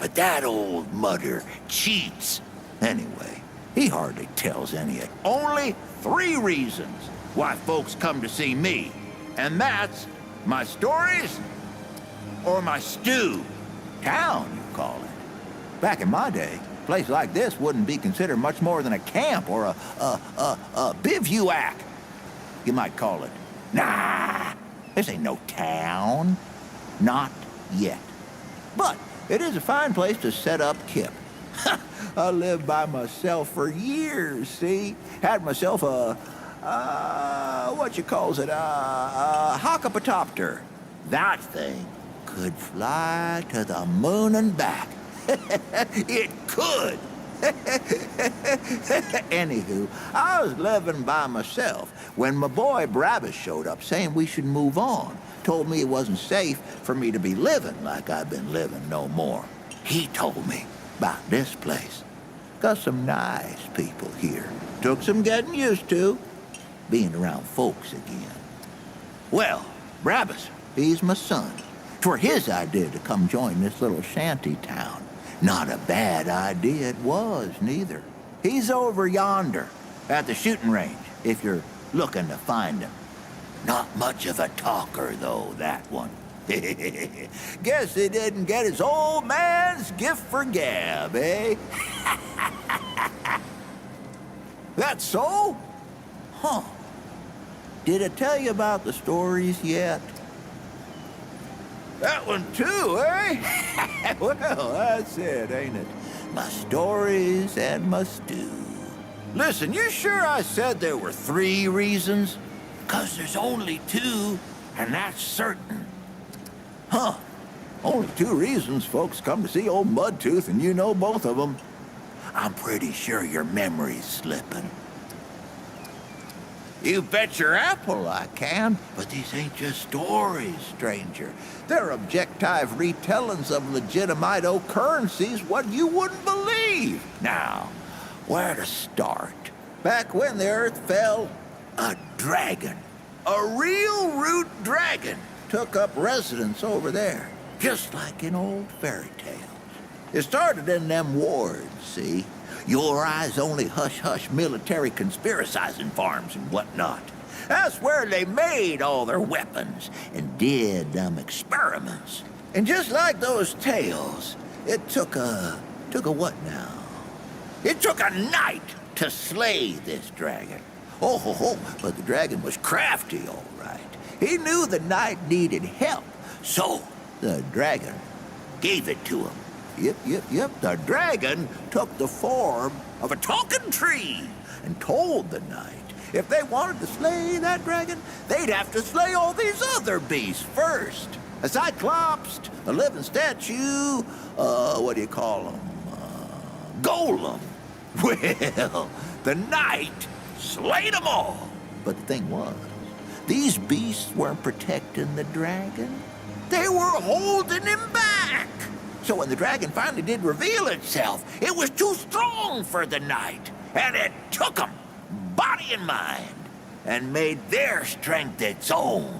But that old mudder cheats. Anyway, he hardly tells any of it. Only 3 reasons why folks come to see me. And that's my stories or my stew. Town, you call it. Back in my day, a place like this wouldn't be considered much more than a camp or a bivouac. You might call it. Nah, this ain't no town. Not yet. But it is a fine place to set up kip. I lived by myself for years, see? Had myself a hockapatopter. That thing could fly to the moon and back. It could. Anywho, I was living by myself when my boy Brabus showed up saying we should move on. Told me it wasn't safe for me to be living like I've been living no more. He told me about this place. Got some nice people here. Took some getting used to, being around folks again. Well, Brabus, he's my son. 'Twere his idea to come join this little shanty town. Not a bad idea it was, neither. He's over yonder, at the shooting range, if you're looking to find him. Not much of a talker, though, that one. Guess he didn't get his old man's gift for gab, eh? That's so? Huh. Did I tell you about the stories yet? That one too, eh? Well, that's it, ain't it? My stories and my stew. Listen, you sure I said there were 3 reasons? 'Cause there's only 2, and that's certain. Huh. Only 2 reasons folks come to see old Mudtooth, and you know both of them. I'm pretty sure your memory's slipping. You bet your apple I can, but these ain't just stories, stranger. They're objective retellings of legitimate occurrences what you wouldn't believe. Now, where to start? Back when the earth fell, a dragon, a real root dragon, took up residence over there, just like in old fairy tales. It started in them wards, see? Your eyes only hush-hush military conspiracizing farms and whatnot. That's where they made all their weapons and did them experiments. And just like those tales, it took a what now? It took a night to slay this dragon. Oh, but the dragon was crafty, all right. He knew the knight needed help, so the dragon gave it to him. Yep. The dragon took the form of a talking tree and told the knight if they wanted to slay that dragon, they'd have to slay all these other beasts first. A cyclops, a living statue, what do you call them? Golem. Well, the knight slayed them all. But the thing was, these beasts weren't protecting the dragon. They were holding him back. So when the dragon finally did reveal itself, it was too strong for the knight, and it took him, body and mind, and made their strength its own.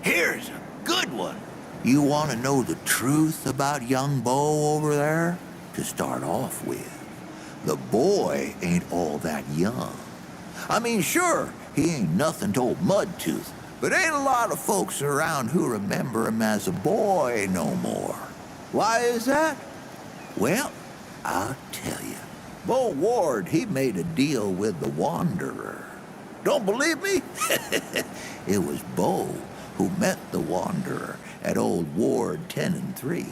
Here's a good one. You want to know the truth about young Bo over there? To start off with, the boy ain't all that young. I mean, sure, he ain't nothing to old Mudtooth, but ain't a lot of folks around who remember him as a boy no more. Why is that? Well, I'll tell you. Bo Ward, he made a deal with the Wanderer. Don't believe me? It was Bo who met the Wanderer at old Ward 10 and 3.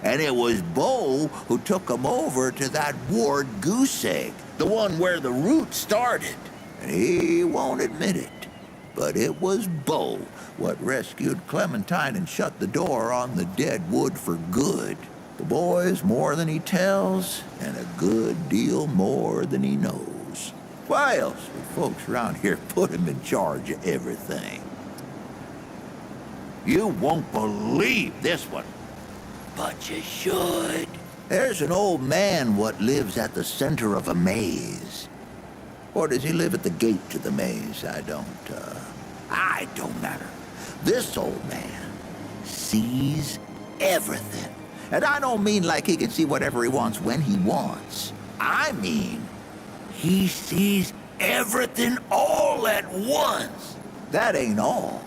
And it was Bo who took him over to that Ward goose egg, the one where the root started. And he won't admit it, but it was Bo what rescued Clementine and shut the door on the dead wood for good. The boy's more than he tells, and a good deal more than he knows. Why else would folks around here put him in charge of everything? You won't believe this one, but you should. There's an old man what lives at the center of a maze. Or does he live at the gate to the maze? I don't matter. This old man sees everything. And I don't mean like he can see whatever he wants when he wants. I mean, he sees everything all at once. That ain't all.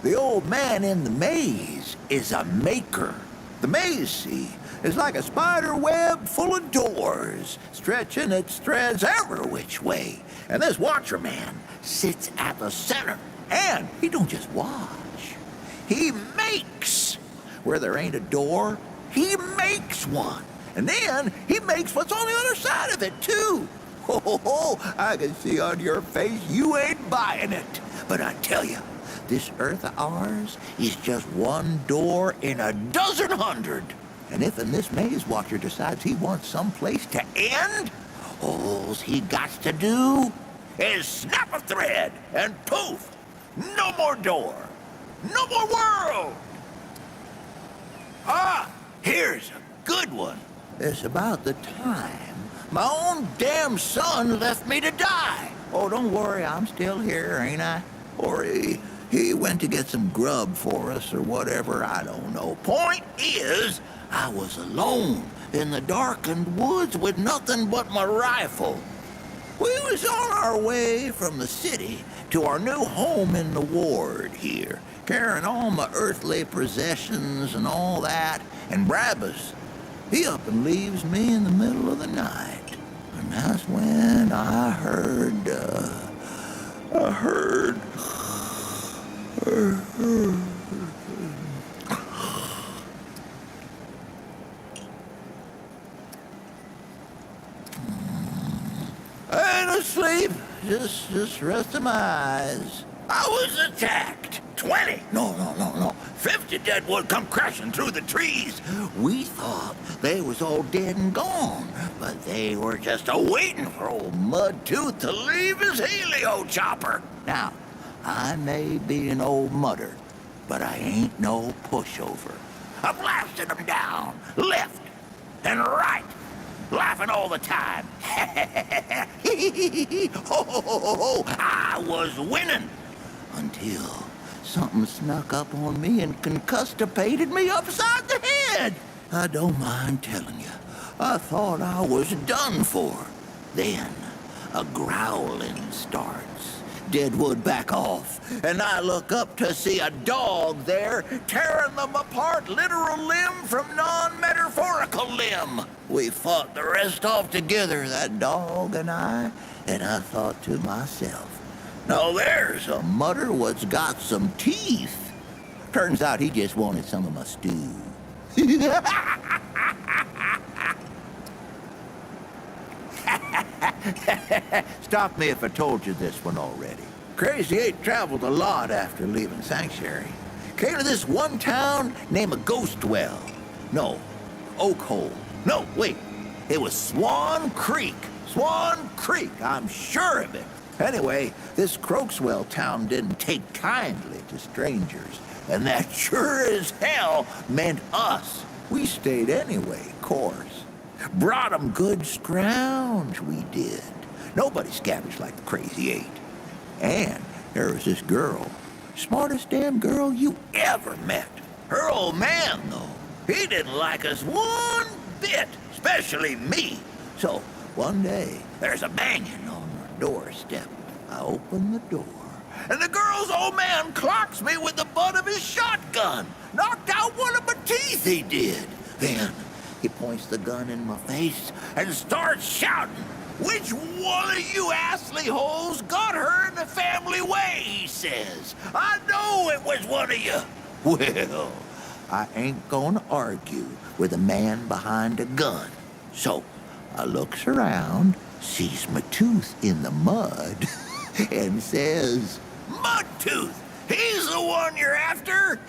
The old man in the maze is a maker. The maze, see, is like a spider web full of doors, stretching its threads every which way. And this watcher man sits at the center, and he don't just watch. He makes. Where there ain't a door, he makes one. And then he makes what's on the other side of it, too. Oh, I can see on your face you ain't buying it. But I tell you, this earth of ours is just one door in a dozen hundred. And if in this maze watcher decides he wants someplace to end, all he got to do is snap a thread and poof, no more door, no more world. Ah, here's a good one. It's about the time my own damn son left me to die. Oh, don't worry, I'm still here, ain't I? Or he went to get some grub for us or whatever, I don't know. Point is, I was alone in the darkened woods with nothing but my rifle. We was on our way from the city to our new home in the ward here, carrying all my earthly possessions and all that, and Brabus, he up and leaves me in the middle of the night. And that's when I heard. I ain't asleep, just resting my eyes. I was attacked. 20, no, 50 deadwood come crashing through the trees. We thought they was all dead and gone, but they were just a-waiting for old Mudtooth to leave his helio chopper. Now, I may be an old mudder, but I ain't no pushover. I blasted them down, left and right, laughing all the time. Ho, I was winning until something snuck up on me and concustipated me upside the head. I don't mind telling you, I thought I was done for. Then a growling starts. Deadwood back off, and I look up to see a dog there tearing them apart, literal limb from non-metaphorical limb. We fought the rest off together, that dog and I thought to myself, now there's a mudder what's got some teeth. Turns out he just wanted some of my stew. Stop me if I told you this one already. Crazy 8 traveled a lot after leaving Sanctuary. Came to this one town named Ghostwell. No, Oak Hole. No, wait. It was Swan Creek. Swan Creek, I'm sure of it. Anyway, this Croakswell town didn't take kindly to strangers, and that sure as hell meant us. We stayed anyway, course. Brought 'em good scrounge, we did. Nobody scavenged like the Crazy 8. And there was this girl, smartest damn girl you ever met. Her old man, though, he didn't like us one bit, especially me. So one day, there's a banging on our doorstep. I open the door, and the girl's old man clocks me with the butt of his shotgun. Knocked out one of my teeth, he did. Then he points the gun in my face and starts shouting, "Which one of you assly holes got her in the family way?" he says. "I know it was one of you." Well, I ain't gonna argue with a man behind a gun. So I looks around, sees my tooth in the mud, and says, "Mudtooth, he's the one you're after."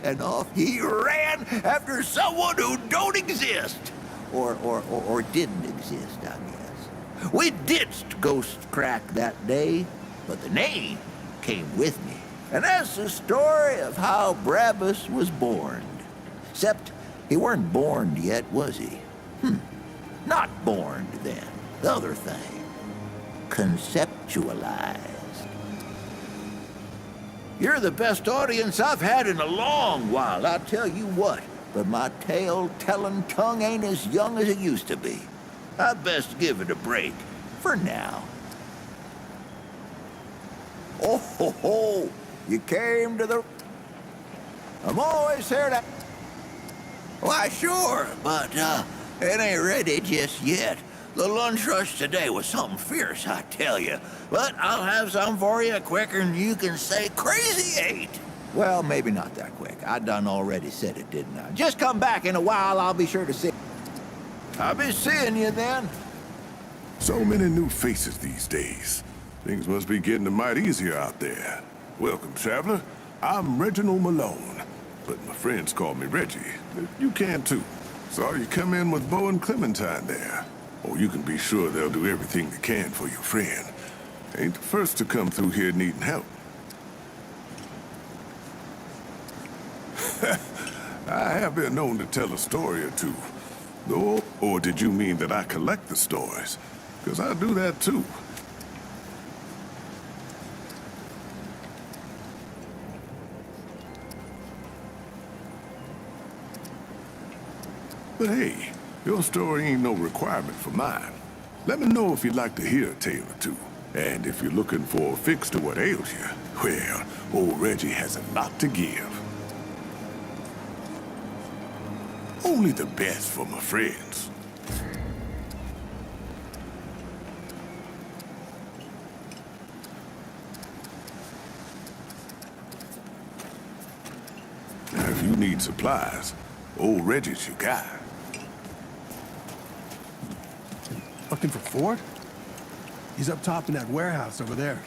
And off he ran after someone who don't exist. Or didn't exist, I guess. We ditched Ghost Crack that day, but the name came with me. And that's the story of how Brabus was born. Except he weren't born yet, was he? Not born, then. The other thing. Conceptualized. You're the best audience I've had in a long while, I'll tell you what. But my tale-telling tongue ain't as young as it used to be. I'd best give it a break, for now. Oh, ho, ho! You came to the... I'm always here to... Why, sure, but, it ain't ready just yet. The lunch rush today was something fierce, I tell you. But I'll have some for you quicker than you can say crazy eight. Well, maybe not that quick. I done already said it, didn't I? Just come back in a while, I'll be sure to see... I'll be seeing you then. So many new faces these days. Things must be getting a mite easier out there. Welcome, traveler. I'm Reginald Malone, but my friends call me Reggie. You can too. Saw you come in with Bo and Clementine there. Or you can be sure they'll do everything they can for your friend. Ain't the first to come through here needing help. I have been known to tell a story or two. Though, or did you mean that I collect the stories? Because I do that too. But hey, your story ain't no requirement for mine. Let me know if you'd like to hear a tale or two. And if you're looking for a fix to what ails you, well, old Reggie has a lot to give. Only the best for my friends. Now, if you need supplies, old Reggie's your guy. Looking for Ford? He's up top in that warehouse over there.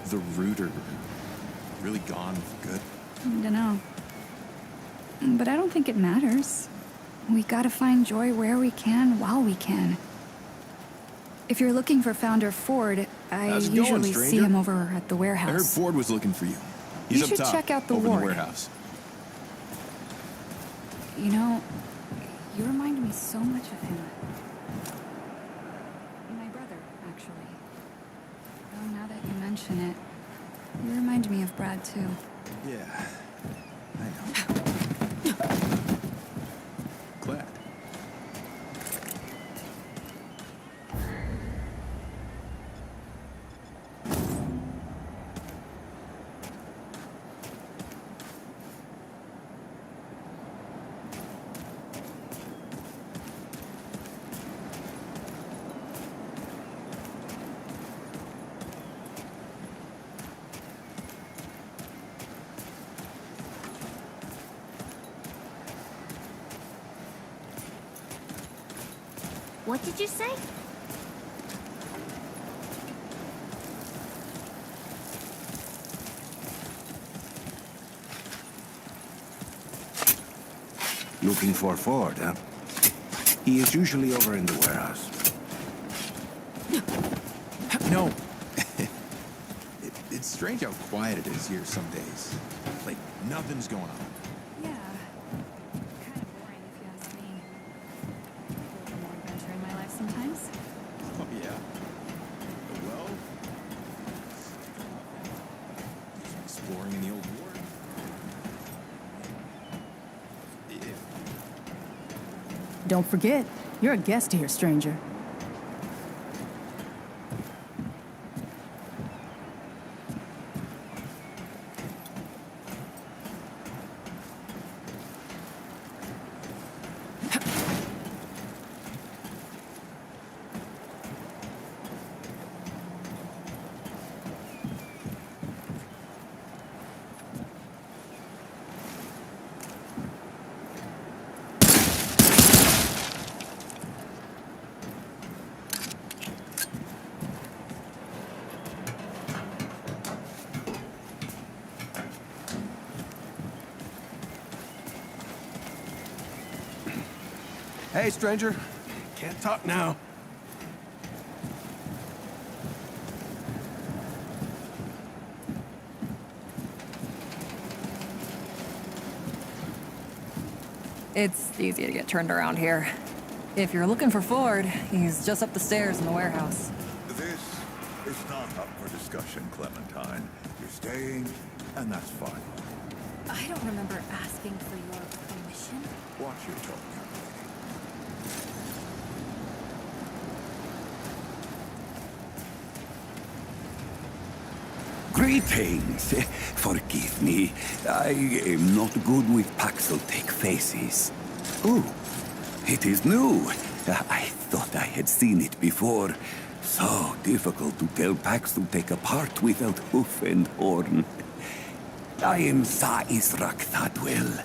The rooter really gone for good? I don't know. But I don't think it matters. We gotta find joy where we can, while we can. If you're looking for Founder Ford, I How's it usually going, see stranger? him over at the warehouse. I heard Ford was looking for you. He's You up should top, check out the over in ward. the warehouse. You know, you remind me so much of him. My brother, actually. Oh, now that you mention it, you remind me of Brad, too. Yeah, I know. Glad. What did you say? Looking for Ford, huh? He is usually over in the warehouse. know, it's strange how quiet it is here some days. Like, nothing's going on. Yeah. Kind of boring if you ask me. A little more adventure in my life sometimes. Oh, yeah. Well, exploring in the old ward. Don't forget, you're a guest here, stranger. Hey, stranger. Can't talk now. It's easy to get turned around here. If you're looking for Ford, he's just up the stairs in the warehouse. This is not up for discussion, Clementine. You're staying, and that's fine. I don't remember asking for your permission. Watch your tone, young lady. Greetings. Forgive me. I am not good with Paxeltech faces. Oh, it is new. I thought I had seen it before. So difficult to tell Paxeltech apart without hoof and horn. I am Sa Israk Thadwell.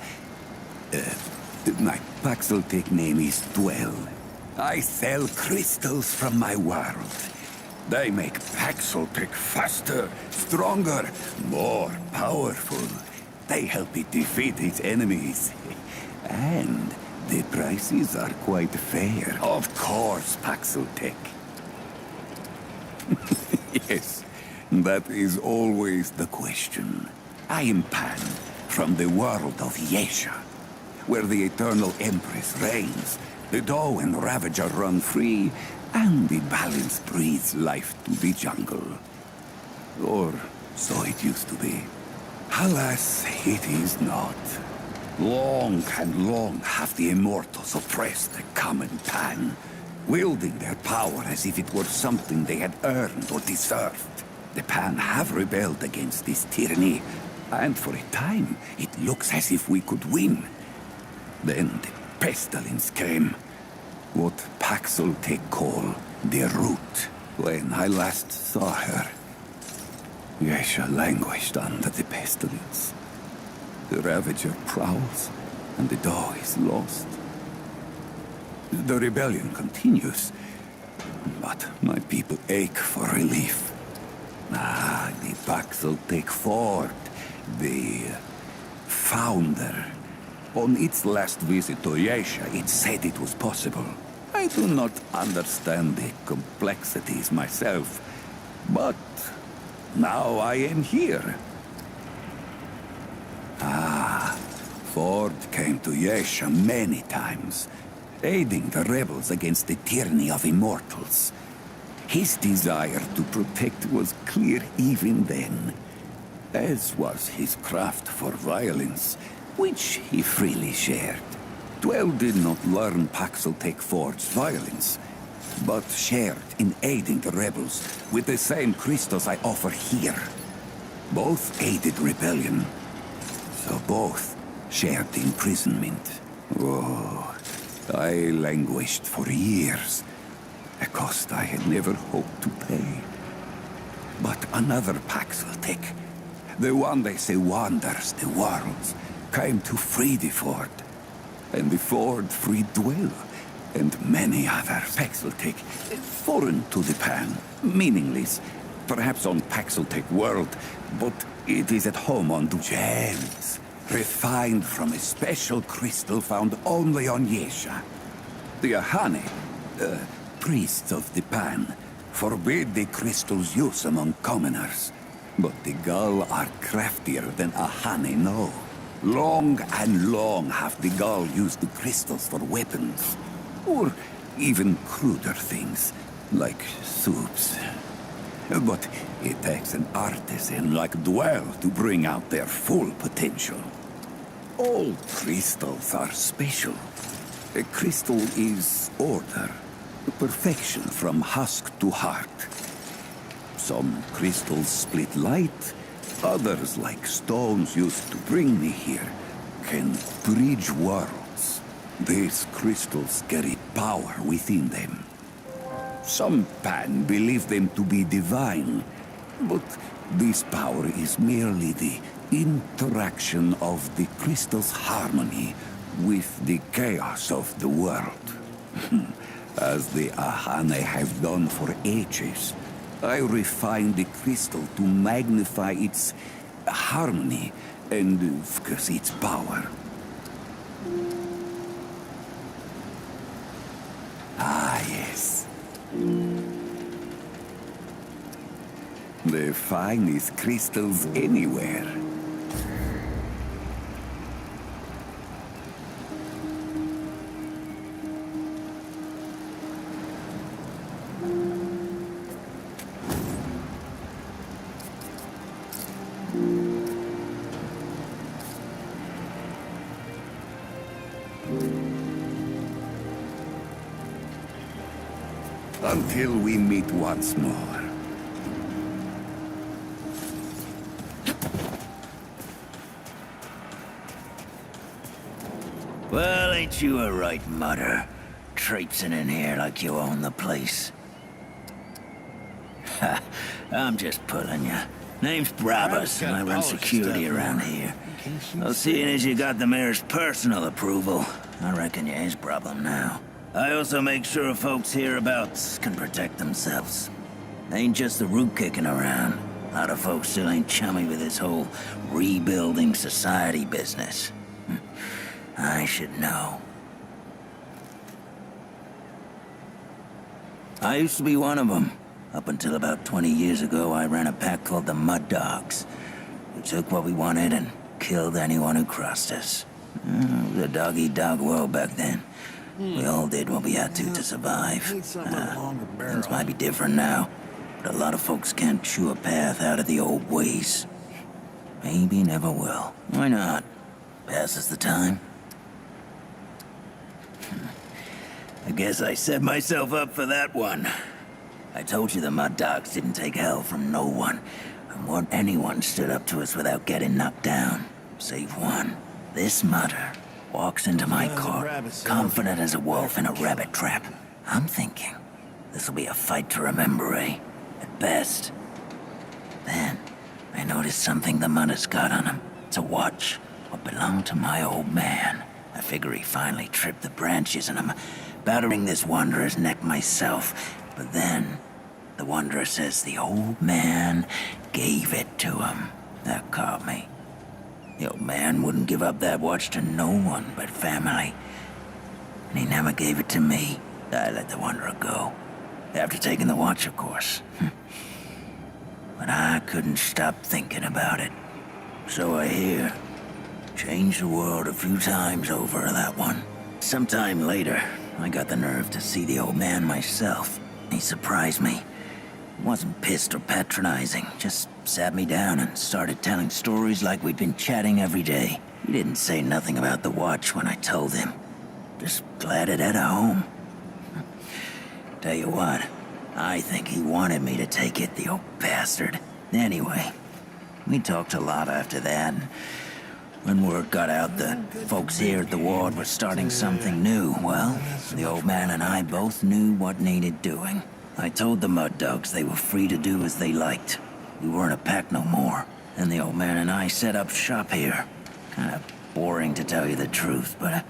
My Paxeltech name is Dwell. I sell crystals from my world. They make Paxeltech faster, stronger, more powerful. They help it defeat its enemies. And the prices are quite fair. Of course, Paxeltech. Yes, that is always the question. I am Pan, from the world of Yesha, where the Eternal Empress reigns, the Doe and Ravager run free, and the balance breathes life to the jungle. Or so it used to be. Alas, it is not. Long and long have the Immortals oppressed the common Pan, wielding their power as if it were something they had earned or deserved. The Pan have rebelled against this tyranny, and for a time, it looks as if we could win. Then the pestilence came. What Paxeltech call the Root. When I last saw her, Yesha languished under the pestilence. The Ravager prowls, and the Doe is lost. The rebellion continues, but my people ache for relief. Ah, the Paxeltech Ford, the founder. On its last visit to Yesha, it said it was possible. I do not understand the complexities myself, but now I am here. Ah, Ford came to Yesha many times, aiding the rebels against the tyranny of immortals. His desire to protect was clear even then, as was his craft for violence, which he freely shared. Dwell did not learn Paxeltech Ford's violence, but shared in aiding the rebels with the same crystals I offer here. Both aided rebellion, so both shared imprisonment. Oh, I languished for years, a cost I had never hoped to pay. But another Paxeltech, the one they say wanders the worlds, came to free the Ford. And the Ford freed Dwell, and many others. Paxeltech, foreign to the Pan, meaningless. Perhaps on Paxeltech world, but it is at home on the gems, refined from a special crystal found only on Yesha. The Ahane, priests of the Pan, forbid the crystal's use among commoners. But the Gull are craftier than Ahane know. Long and long have the Gull used the crystals for weapons. Or even cruder things, like soups. But it takes an artisan like Dwell to bring out their full potential. All crystals are special. A crystal is order, perfection from husk to heart. Some crystals split light, others, like stones used to bring me here, can bridge worlds. These crystals carry power within them. Some Pan believe them to be divine, but this power is merely the interaction of the crystal's harmony with the chaos of the world. As the Ahane have done for ages, I refine the crystal to magnify its harmony and, of course, its power. Ah, yes. The finest crystals anywhere. Until we meet once more. Well, ain't you a right mutter? Traipsing in here like you own the place. Ha, I'm just pulling you. Name's Brabus, and I run security around here. Well, seeing as you got the mayor's personal approval, I reckon you his problem now. I also make sure folks hereabouts can protect themselves. Ain't just the root kicking around. A lot of folks still ain't chummy with this whole rebuilding society business. I should know. I used to be one of them. Up until about 20 years ago, I ran a pack called the Mud Dogs. We took what we wanted and killed anyone who crossed us. It was a dog-eat-dog world back then. We all did what we had to survive. Things might be different now, but a lot of folks can't chew a path out of the old ways. Maybe never will. Why not? Passes the time. I guess I set myself up for that one. I told you the Mud Dogs didn't take hell from no one, and what anyone stood up to us without getting knocked down. Save one. This mutter walks into my court, confident as a wolf in a rabbit trap. I'm thinking, this'll be a fight to remember, eh? At best. Then, I noticed something the mutter's got on him. It's a watch, what belonged to my old man. I figure he finally tripped the branches and I'm battering this wanderer's neck myself. But then, the wanderer says the old man gave it to him. That caught me. The old man wouldn't give up that watch to no one but family. And he never gave it to me. I let the wanderer go. After taking the watch, of course. But I couldn't stop thinking about it. So I hear. Changed the world a few times over that one. Sometime later, I got the nerve to see the old man myself. He surprised me. He wasn't pissed or patronizing, just sat me down and started telling stories like we'd been chatting every day. He didn't say nothing about the watch when I told him. Just glad it had a home. Tell you what, I think he wanted me to take it, the old bastard. Anyway, we talked a lot after that, and when word got out that folks here at the ward were starting something new, well, the old man and I both knew what needed doing. I told the Mud Dogs they were free to do as they liked. We weren't a pack no more, and the old man and I set up shop here. Kinda boring to tell you the truth, but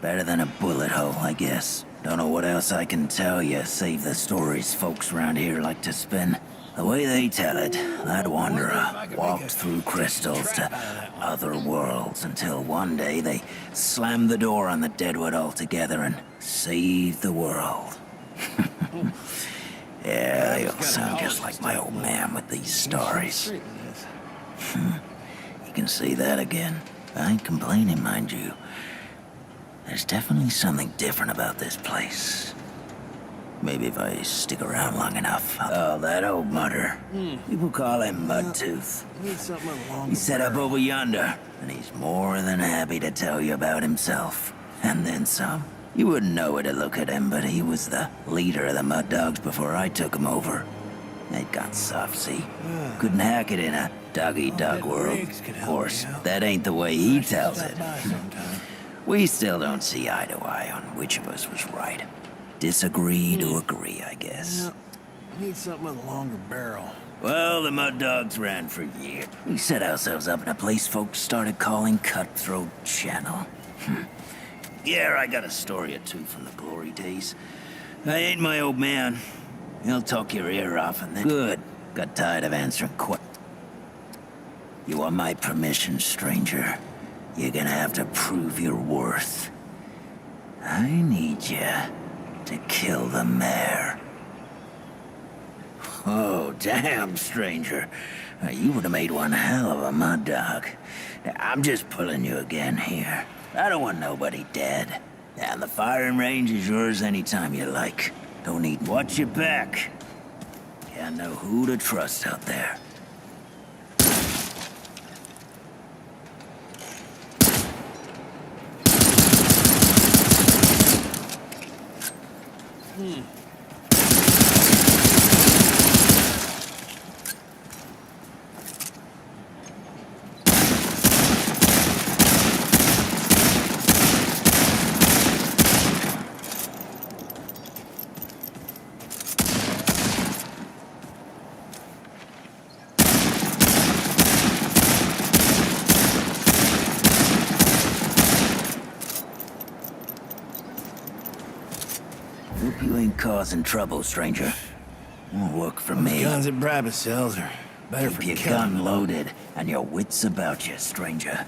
better than a bullet hole, I guess. Don't know what else I can tell you, save the stories folks around here like to spin. The way they tell it, that wanderer walked through crystals to other worlds until one day they slammed the door on the Deadwood altogether and saved the world. Yeah, they all sound just like my old man with these stories. You can see that again. I ain't complaining, mind you. There's definitely something different about this place. Maybe if I stick around long enough. Oh, that old mutter. People call him Mudtooth. He's set up over yonder, and he's more than happy to tell you about himself. And then some. You wouldn't know it to look at him, but he was the leader of the Mud Dogs before I took him over. They'd got soft, see? Couldn't hack it in a dog-eat-dog world. Of course, that ain't the way he tells it. We still don't see eye to eye on which of us was right. Disagree to agree, I guess. I need something with a longer barrel. Well, the Mud Dogs ran for years. We set ourselves up in a place folks started calling Cutthroat Channel. Yeah, I got a story or two from the glory days. I ain't my old man. He'll talk your ear off and then... Good. Got tired of answering questions. You want my permission, stranger? You're gonna have to prove your worth. I need you to kill the mayor. Oh, damn, stranger. You would have made one hell of a Mud Dog. I'm just pulling you again here. I don't want nobody dead. And the firing range is yours anytime you like. Don't need to watch your back. Can't know who to trust out there. Hope you ain't causing trouble, stranger. Won't work for me. Guns at Brabus sells are better for Keep your killing. gun loaded and your wits about you, stranger.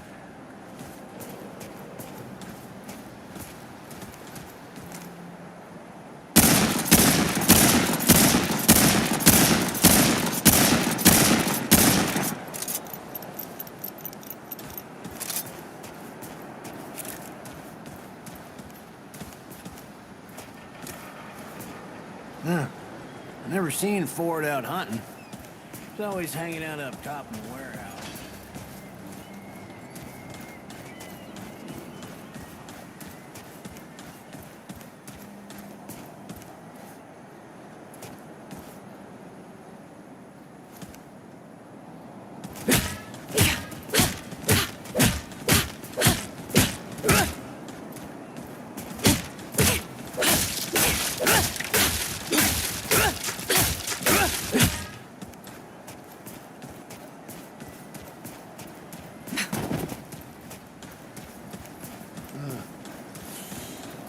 Huh. I never seen Ford out hunting. He's always hanging out up top in the warehouse.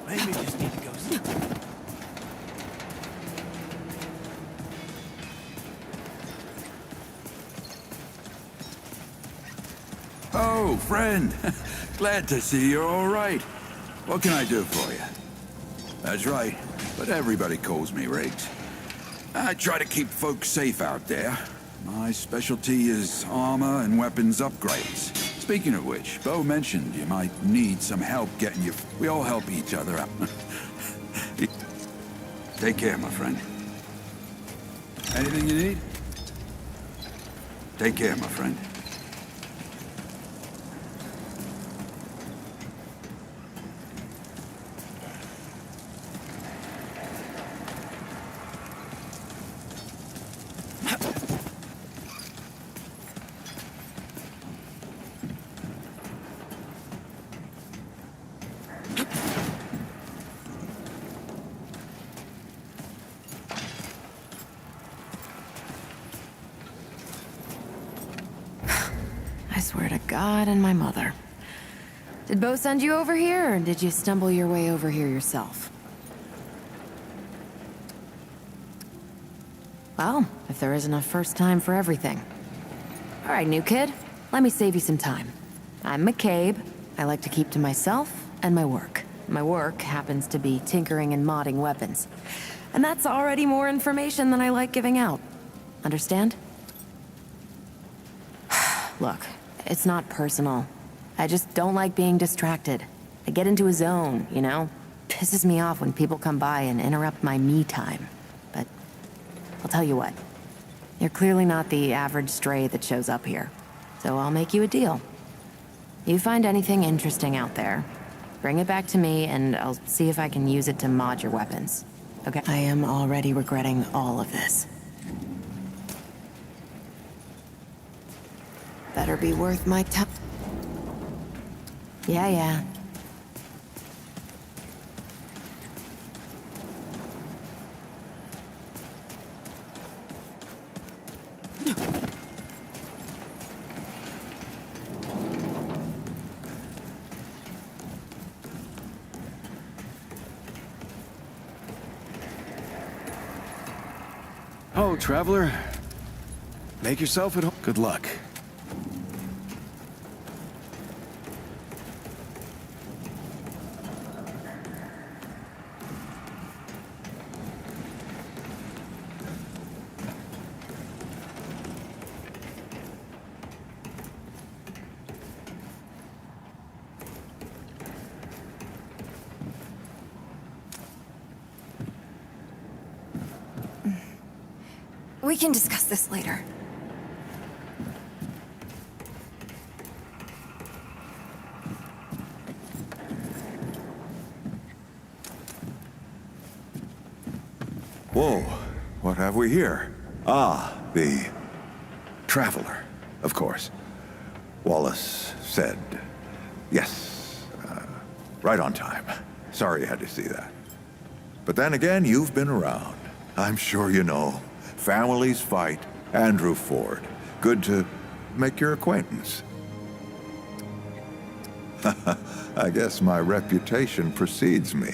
Maybe we just need to go see. Oh, friend. Glad to see you're all right. What can I do for you? That's right, but everybody calls me Riggs. I try to keep folks safe out there. My specialty is armor and weapons upgrades. Speaking of which, Bo mentioned you might need some help getting your... We all help each other out. Take care, my friend. Anything you need? Take care, my friend. I swear to God and my mother. Did Bo send you over here, or did you stumble your way over here yourself? Well, if there isn't a first time for everything. All right, new kid, let me save you some time. I'm McCabe. I like to keep to myself and my work. My work happens to be tinkering and modding weapons. And that's already more information than I like giving out. Understand? Look, it's not personal. I just don't like being distracted. I get into a zone, you know? Pisses me off when people come by and interrupt my me time. But I'll tell you what. You're clearly not the average stray that shows up here. So I'll make you a deal. You find anything interesting out there, bring it back to me and I'll see if I can use it to mod your weapons. Okay? I am already regretting all of this. Better be worth my time. Yeah. Oh, traveler. Make yourself at home. Good luck. We can discuss this later. Whoa, what have we here? Ah, the traveler, of course. Wallace said, yes, right on time. Sorry you had to see that. But then again, you've been around. I'm sure you know. Families fight. Andrew Ford. Good to make your acquaintance. I guess my reputation precedes me.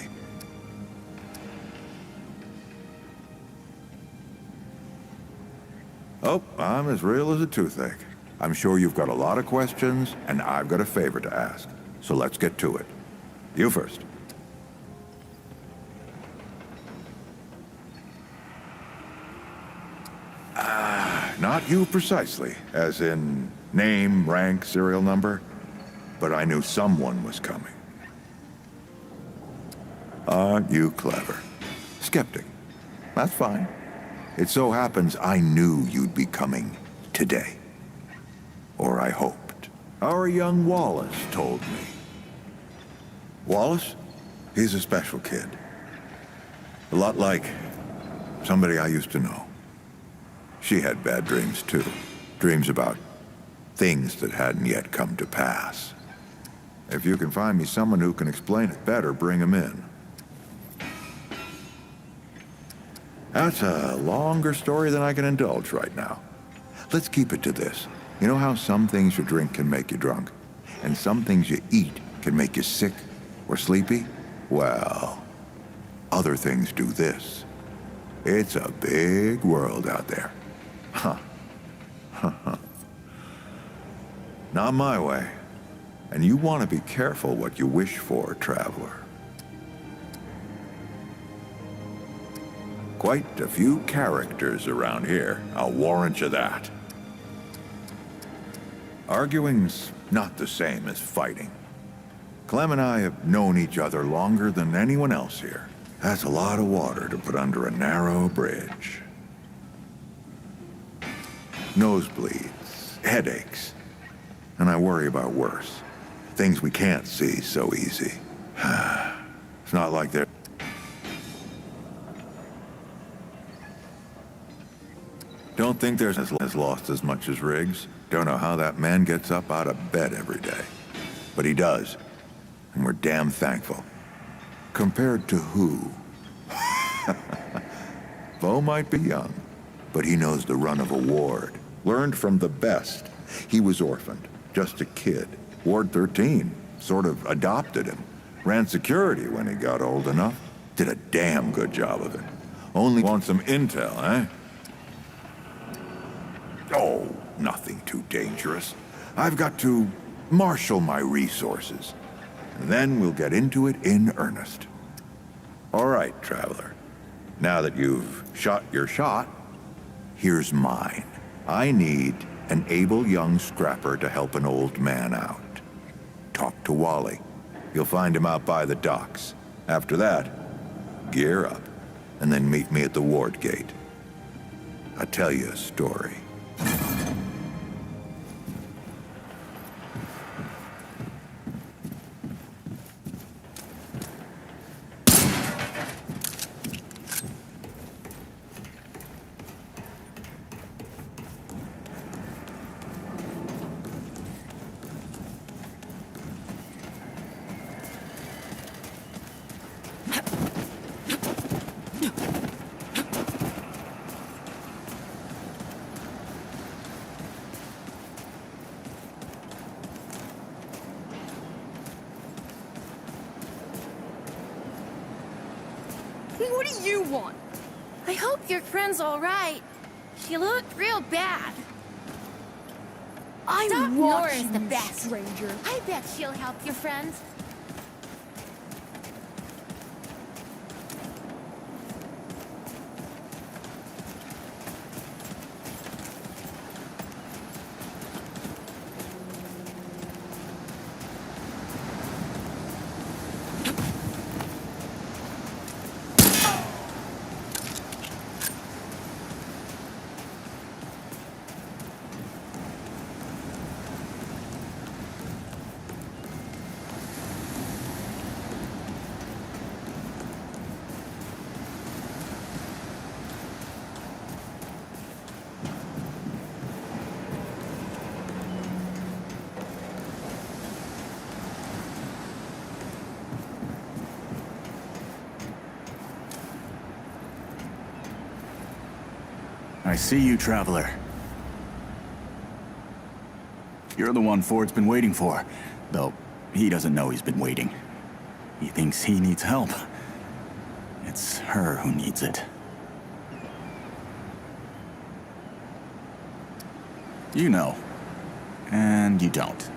Oh, I'm as real as a toothache. I'm sure you've got a lot of questions, and I've got a favor to ask. So let's get to it. You first. Not you precisely, as in name, rank, serial number, but I knew someone was coming. Aren't you clever? Skeptic. That's fine. It so happens I knew you'd be coming today. Or I hoped. Our young Wallace told me. Wallace? He's a special kid. A lot like somebody I used to know. She had bad dreams, too. Dreams about things that hadn't yet come to pass. If you can find me someone who can explain it better, bring him in. That's a longer story than I can indulge right now. Let's keep it to this. You know how some things you drink can make you drunk? And some things you eat can make you sick or sleepy? Well, other things do this. It's a big world out there. Not my way. And you want to be careful what you wish for, traveler. Quite a few characters around here, I'll warrant you that. Arguing's not the same as fighting. Clem and I have known each other longer than anyone else here. That's a lot of water to put under a narrow bridge. Nosebleeds, headaches, and I worry about worse. Things we can't see so easy. It's not like they're... Don't think there's as lost as much as Riggs. Don't know how that man gets up out of bed every day. But he does, and we're damn thankful. Compared to who? Bo might be young, but he knows the run of a ward. Learned from the best. He was orphaned, just a kid. Ward 13 sort of adopted him. Ran security when he got old enough. Did a damn good job of it. Only want some intel, eh? Oh, nothing too dangerous. I've got to marshal my resources. And then we'll get into it in earnest. All right, traveler. Now that you've shot your shot, here's mine. I need an able young scrapper to help an old man out. Talk to Wally. You'll find him out by the docks. After that, gear up, and then meet me at the ward gate. I'll tell you a story. What do you want? I hope your friend's all right. She looked real bad. I Stop want Nora's you, the best. stranger. I bet she'll help your friend. I see you, Traveler. You're the one Ford's been waiting for, though he doesn't know he's been waiting. He thinks he needs help. It's her who needs it. You know, and you don't.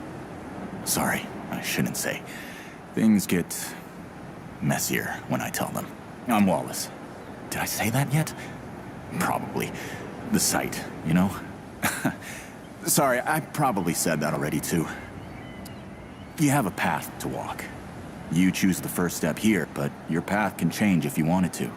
Sorry, I shouldn't say. Things get messier when I tell them. I'm Wallace. Did I say that yet? Probably. The site, you know? Sorry, I probably said that already too. You have a path to walk. You choose the first step here, but your path can change if you wanted to.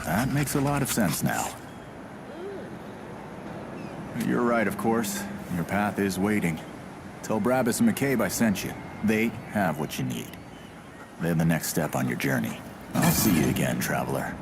That makes a lot of sense now. You're right, of course. Your path is waiting. Tell Brabus and McCabe I sent you. They have what you need. They're the next step on your journey. I'll see you again, Traveler.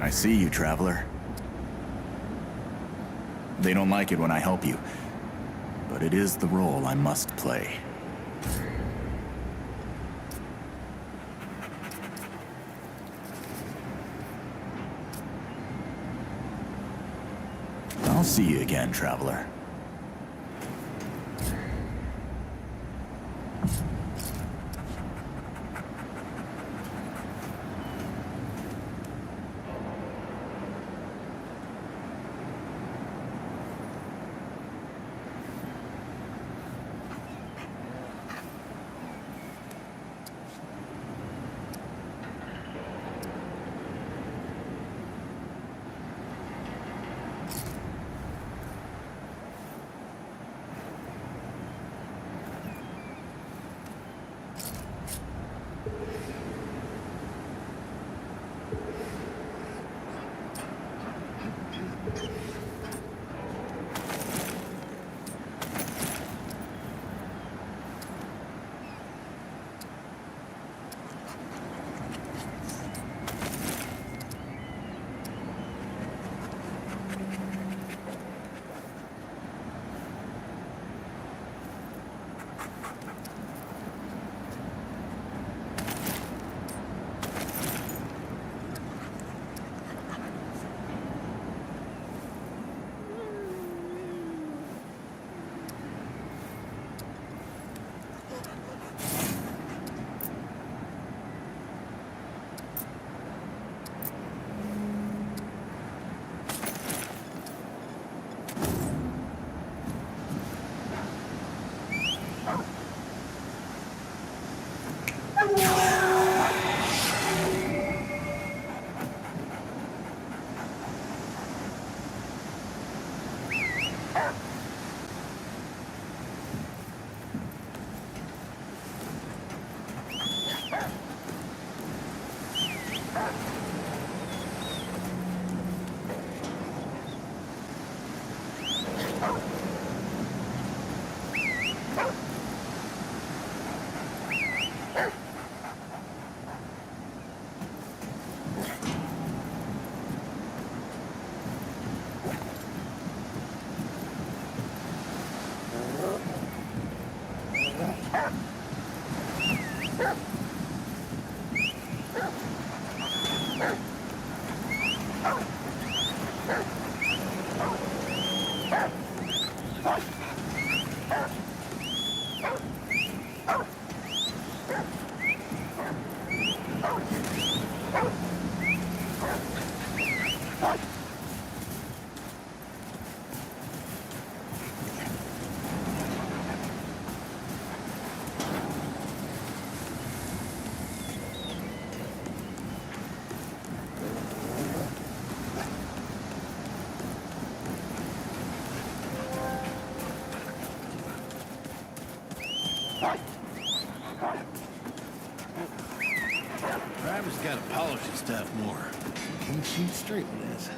I see you, traveler. They don't like it when I help you, but it is the role I must play. I'll see you again, traveler. Driver's gotta polish his stuff more. Can't shoot straight with this.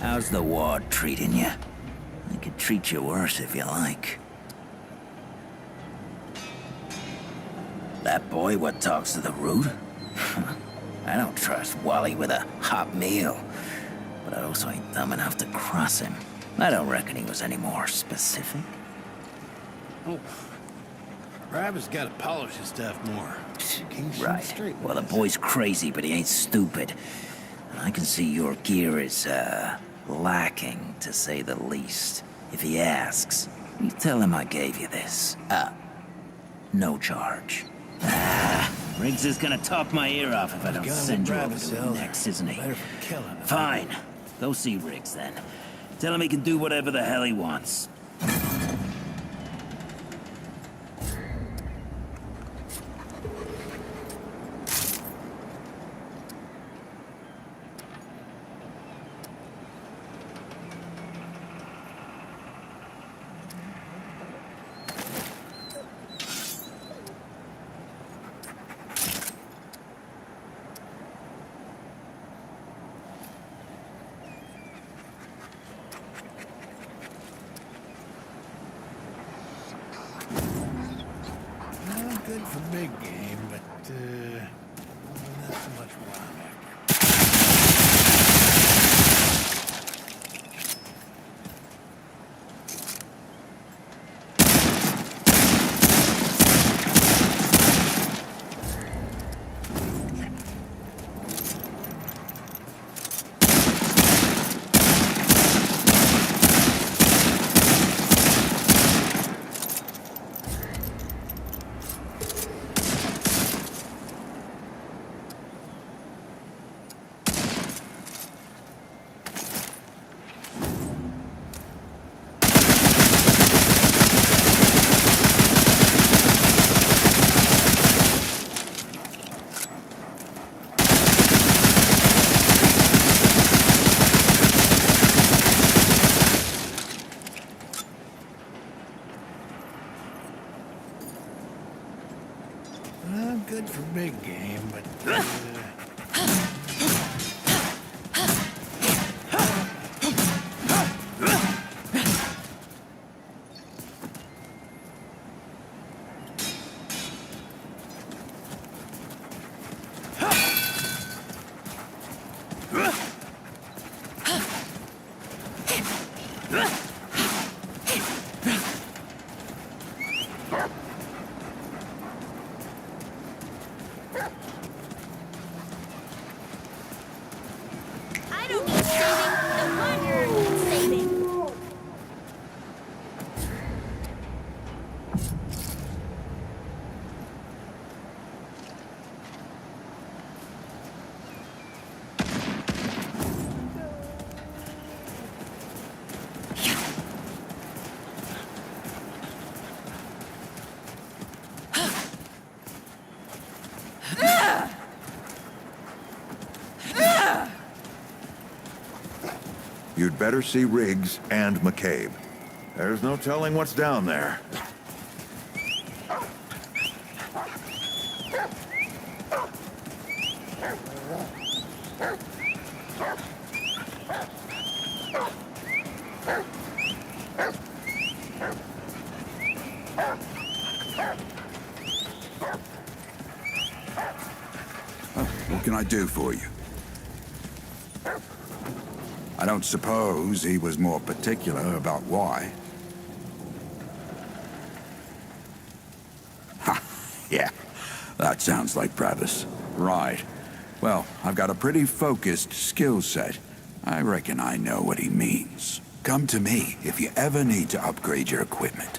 How's the ward treating you? I could treat you worse if you like. That boy what talks to the root? I don't trust Wally with a hot meal. But I also ain't dumb enough to cross him. I don't reckon he was any more specific. Oh. Driver's gotta polish his stuff more. Can't shoot Right. straight with Well, the this. boy's crazy, but he ain't stupid. And I can see your gear is, lacking, to say the least. If he asks, you tell him I gave you this. No charge. Riggs is gonna talk my ear off if I don't send you over to him next, isn't he? Better for killing him. Fine. Go see Riggs, then. Tell him he can do whatever the hell he wants. Good for big game, but not so much what I'm after. good for big game, but... I don't need saving. The Wanderer needs saving. You'd better see Riggs and McCabe. There's no telling what's down there. What can I do for you? I don't suppose he was more particular about why. Ha! Yeah, that sounds like Travis. Right. Well, I've got a pretty focused skill set. I reckon I know what he means. Come to me if you ever need to upgrade your equipment.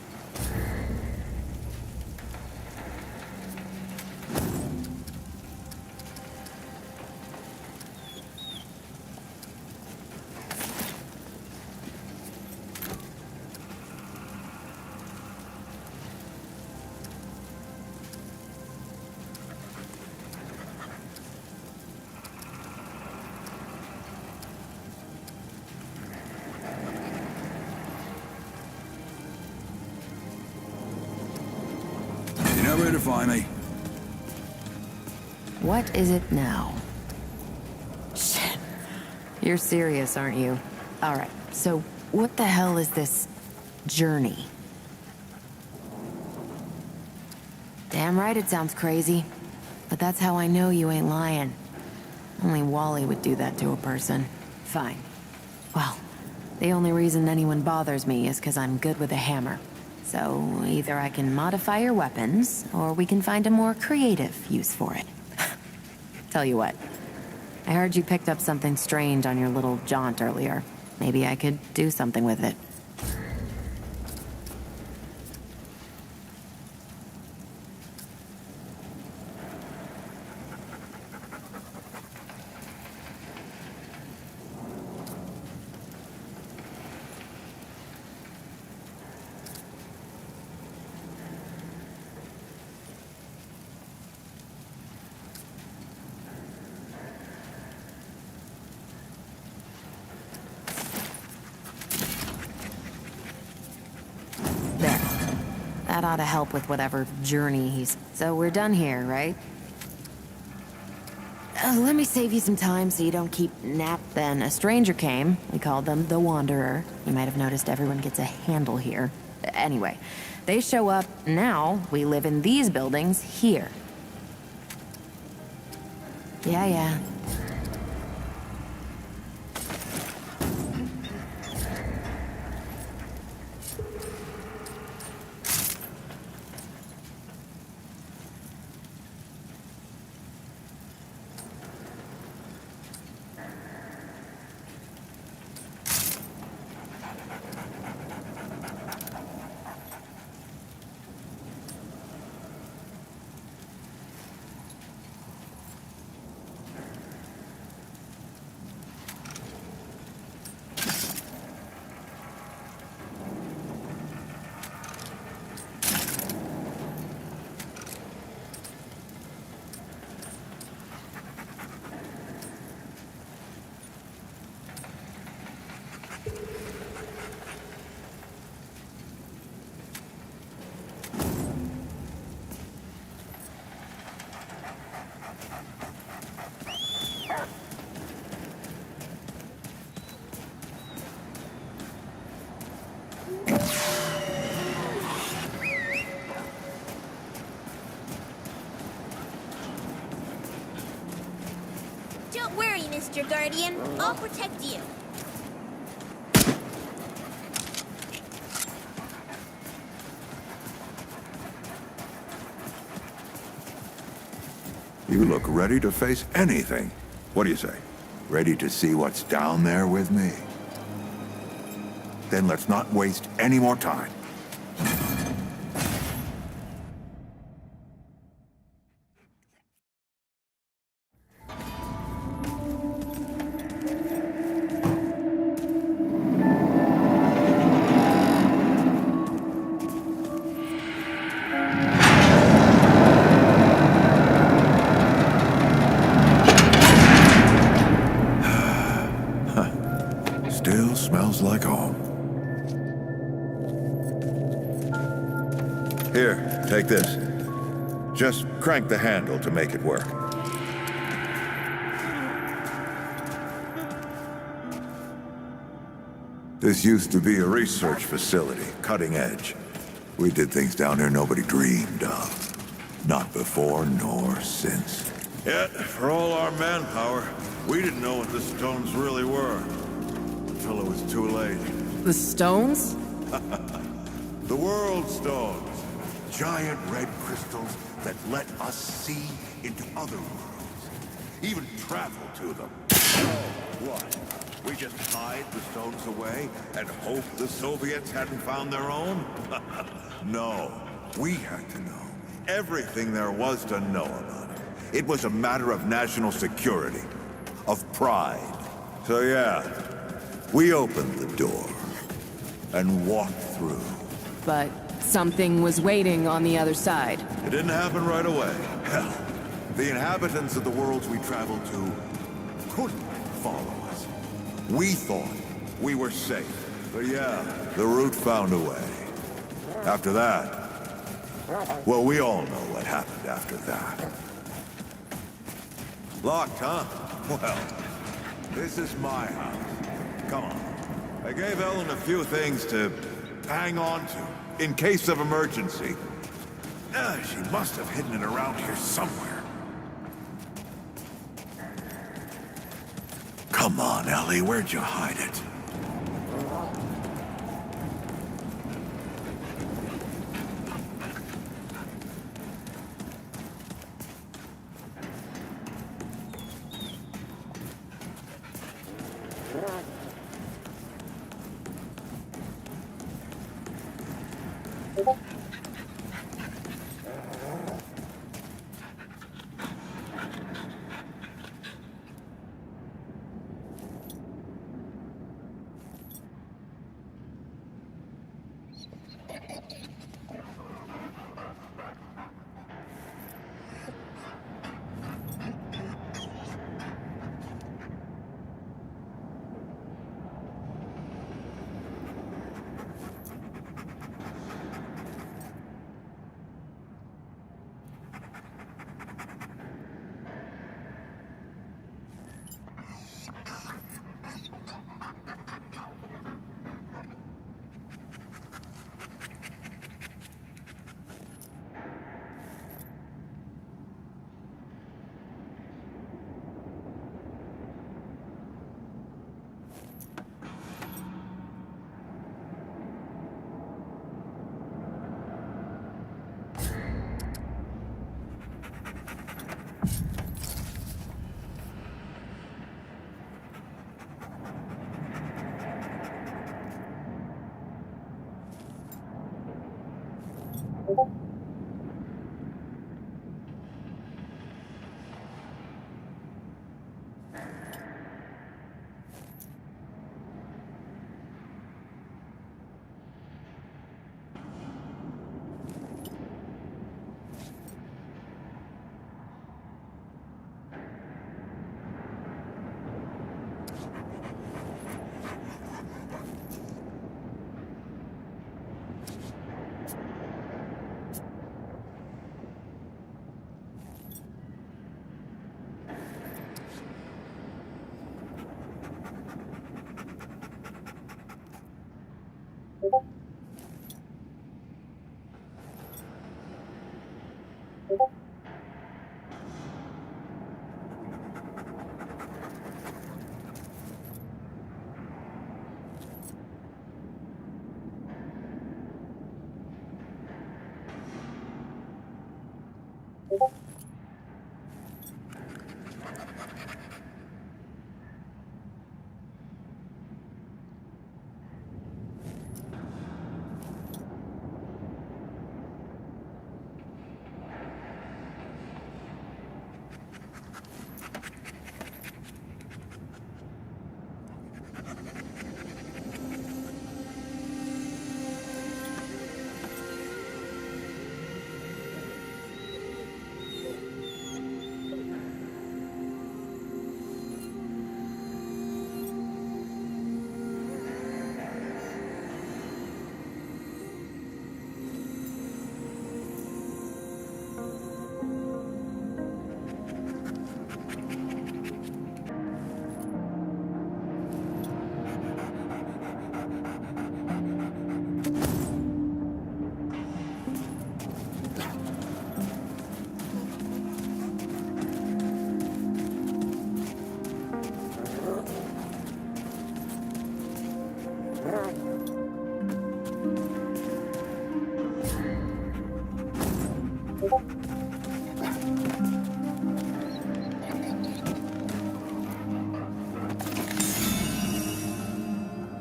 You know where to find me. What is it now? Shit. You're serious, aren't you? Alright, so what the hell is this journey? Damn right it sounds crazy. But that's how I know you ain't lying. Only Wally would do that to a person. Fine. Well, the only reason anyone bothers me is because I'm good with a hammer. So either I can modify your weapons, or we can find a more creative use for it. Tell you what, I heard you picked up something strange on your little jaunt earlier. Maybe I could do something with it. There. That ought to help with whatever journey he's... So we're done here, right? Let me save you some time so you don't keep Then a stranger came. We called them the Wanderer. You might have noticed everyone gets a handle here. Anyway, they show up. Now we live in these buildings here. Yeah. Mr. Guardian. I'll protect you. You look ready to face anything. What do you say? Ready to see what's down there with me? Then let's not waste any more time. Still smells like home. Here, take this. Just crank the handle to make it work. This used to be a research facility, cutting edge. We did things down here nobody dreamed of. Not before nor since. Yet, for all our manpower, we didn't know what the stones really were. Until it was too late. The stones? The world stones. Giant red crystals that let us see into other worlds. Even travel to them. Oh, what? We just hide the stones away and hope the Soviets hadn't found their own? No, we had to know everything there was to know about it. It was a matter of national security, of pride. So yeah, we opened the door and walked through. But something was waiting on the other side. It didn't happen right away. Hell, the inhabitants of the worlds we traveled to couldn't follow us. We thought we were safe. But yeah, the route found a way. After that, well, we all know what happened after that. Locked, huh? Well, this is my house. Come on. I gave Ellen a few things to hang on to, in case of emergency. She must have hidden it around here somewhere. Come on, Ellie, where'd you hide it?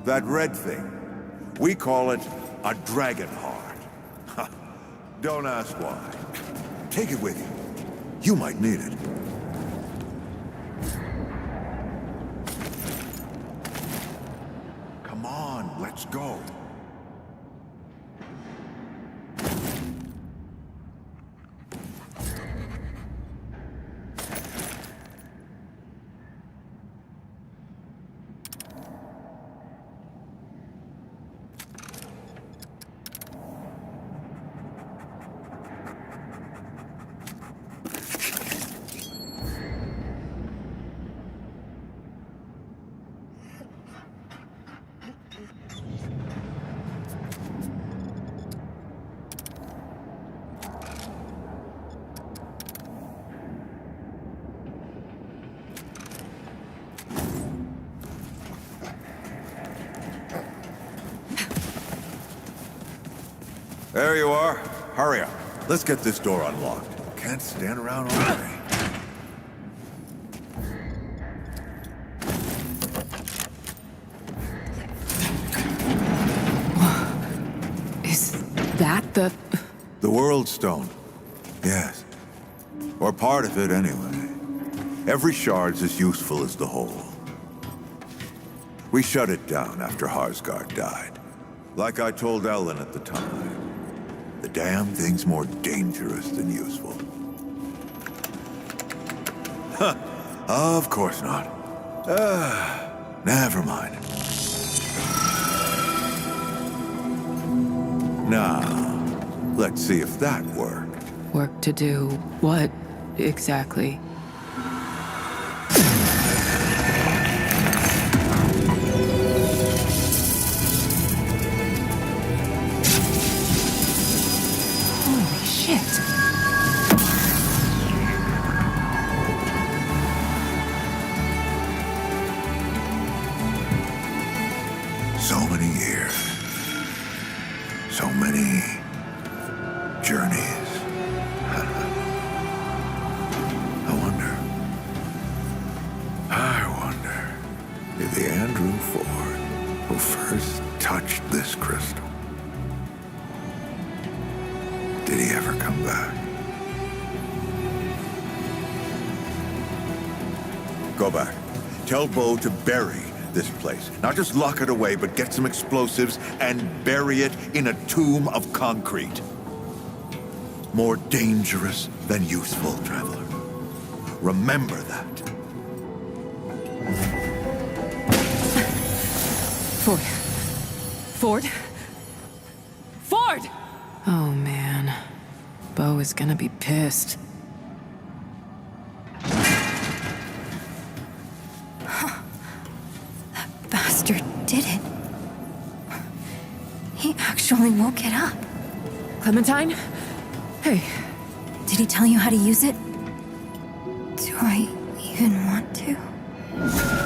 That red thing, we call it a dragon heart. Don't ask why. Take it with you. You might need it. Come on, let's go. There you are. Hurry up. Let's get this door unlocked. Can't stand around all day. Is that the... The World Stone. Yes. Or part of it, anyway. Every shard's as useful as the whole. We shut it down after Harsgard died. Like I told Ellen at the time. The damn thing's more dangerous than useful. Huh. Of course not. Never mind. Now, let's see if that worked. Work to do what, exactly? So many years. So many journeys. I wonder if the Andrew Ford who first touched this crystal, did he ever come back? Go back. Tell Bo to bury this place. Not just lock it away, but get some explosives and bury it in a tomb of concrete. More dangerous than useful, traveler. Remember that. Ford. Ford? Ford! Oh, man. Bo is gonna be pissed. That bastard did it. He actually woke it up. Clementine? Hey. Did he tell you how to use it? Do I even want to?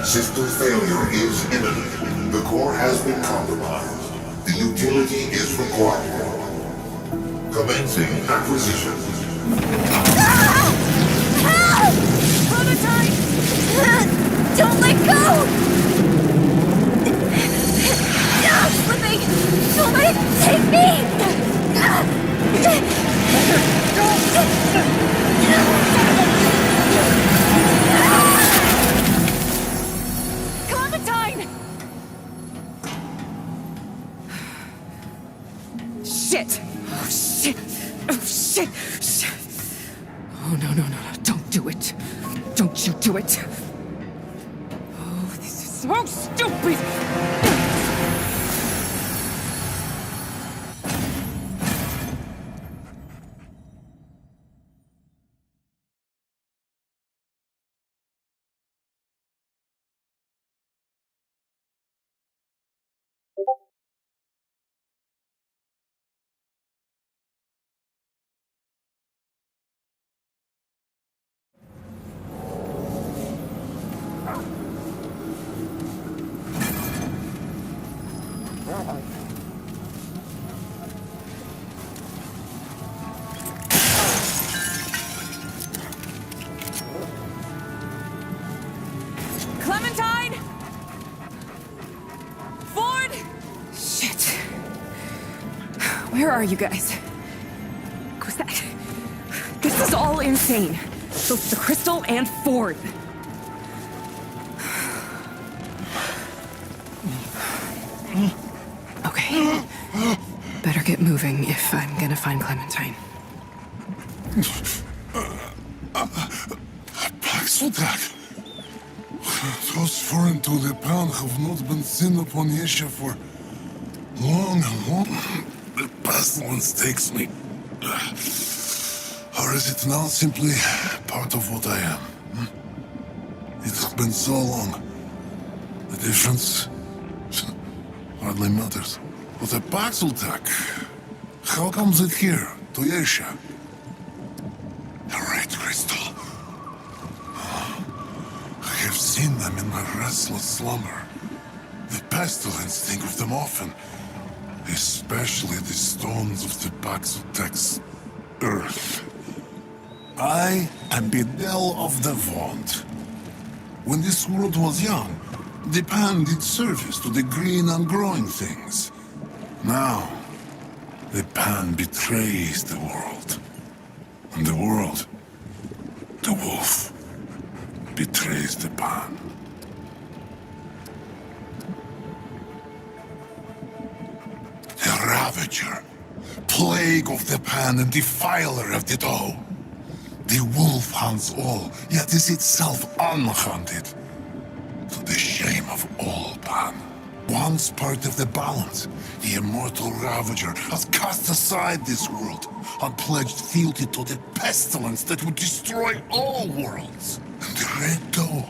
System failure is imminent. The core has been compromised. The utility is required. Commencing acquisition. Don't let go! I'm slipping! Don't let it take me! Clementine! Shit! Oh, shit! Oh, shit! Shit! Oh, no, no, no, no. Don't do it. Don't you do it. Oh, this is so stupid! Clementine! Ford! Shit. Where are you guys? Was that... This is all insane. Both the Crystal and Ford. Okay. Better get moving if I'm gonna find Clementine. Paxeldak. Those foreign to the pound have not been seen upon Yesha for long and long. The pestilence takes me. Or is it now simply part of what I am? It has been so long. The difference hardly matters. But a Paxeldak, how comes it here, to Yesha? A red crystal. I have seen them in my restless slumber. The pestilence think of them often, especially the stones of the Paxeltak's earth. I am Bedel of the Vaunt. When this world was young, the pan did service to the green and growing things. Now, the pan betrays the world. And the world, the wolf, betrays the pan. The Ravager, plague of the pan and defiler of the dough. The wolf hunts all, yet is itself unhunted. To the shame of all pan. Once part of the balance, the immortal Ravager has cast aside this world and pledged fealty to the pestilence that would destroy all worlds. And the Red Doe,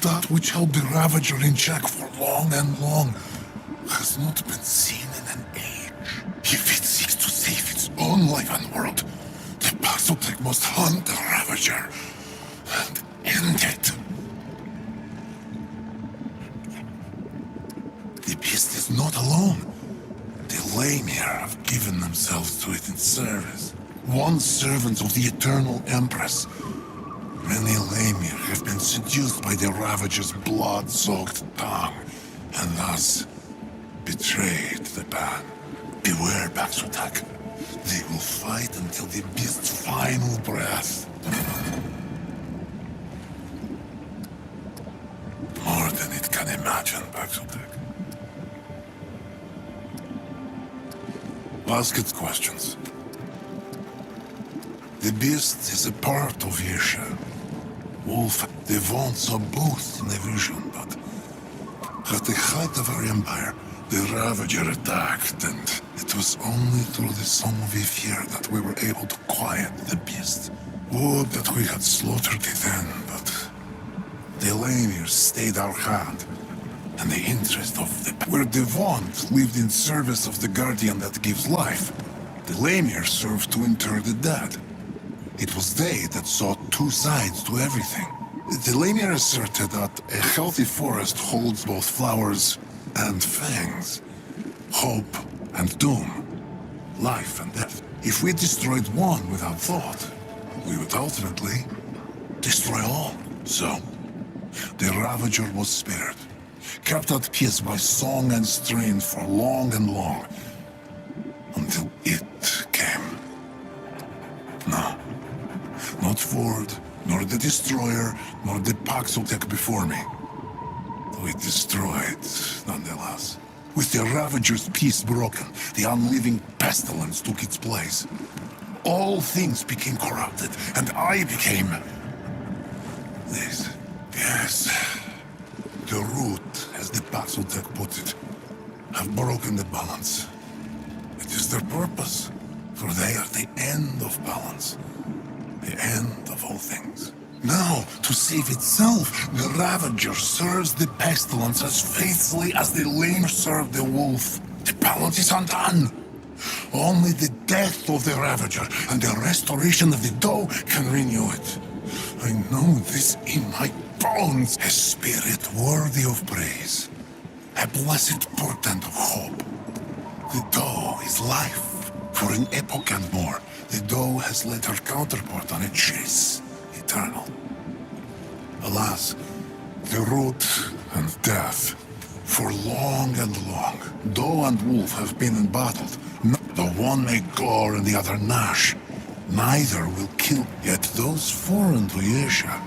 that which held the Ravager in check for long and long, has not been seen in an age. If it seeks to save its own life and world, the Paxeltak must hunt the Ravager and end it. The beast is not alone. The Lamir have given themselves to it in service. Once servants of the Eternal Empress, many Lamir have been seduced by the Ravager's blood-soaked tongue, and thus betrayed the ban. Beware, Paxeltak. They will fight until the beast's final breath. More than it can imagine, Paxeltak. Ask it questions. The beast is a part of Yesha. Wolf, the Vaunts are both in a vision, but at the height of our empire, the Ravager attacked, and it was only through the Song of Ifir that we were able to quiet the beast. Would that we had slaughtered it then, but the Lamir stayed our hand, and the interest of the... Where the Vaunt lived in service of the Guardian that gives life, the Lamir served to inter the dead. It was they that saw two sides to everything. The Lamir asserted that a healthy forest holds both flowers and fangs, hope and doom, life and death. If we destroyed one without thought, we would ultimately destroy all. So, The Ravager was spared, kept at peace by song and strain for long and long, until it came. No, not Ford, nor the Destroyer, nor the Paxotech before me. We destroyed, nonetheless. With the Ravager's peace broken, the unliving pestilence took its place. All things became corrupted, and I became... this. Yes. The root, as the Paxotech put it, have broken the balance. It is their purpose, for they are the end of balance. The end of all things. Now, to save itself, the Ravager serves the pestilence as faithfully as the lame serve the wolf. The balance is undone. Only the death of the Ravager and the restoration of the dough can renew it. I know this in my bones, a spirit worthy of praise. A blessed portent of hope. The dough is life. For an epoch and more, the dough has led her counterpart on a chase. Eternal. Alas, the root and death. For long and long, doe and wolf have been embattled. The one may gore and the other gnash. Neither will kill, yet those foreign to Asia,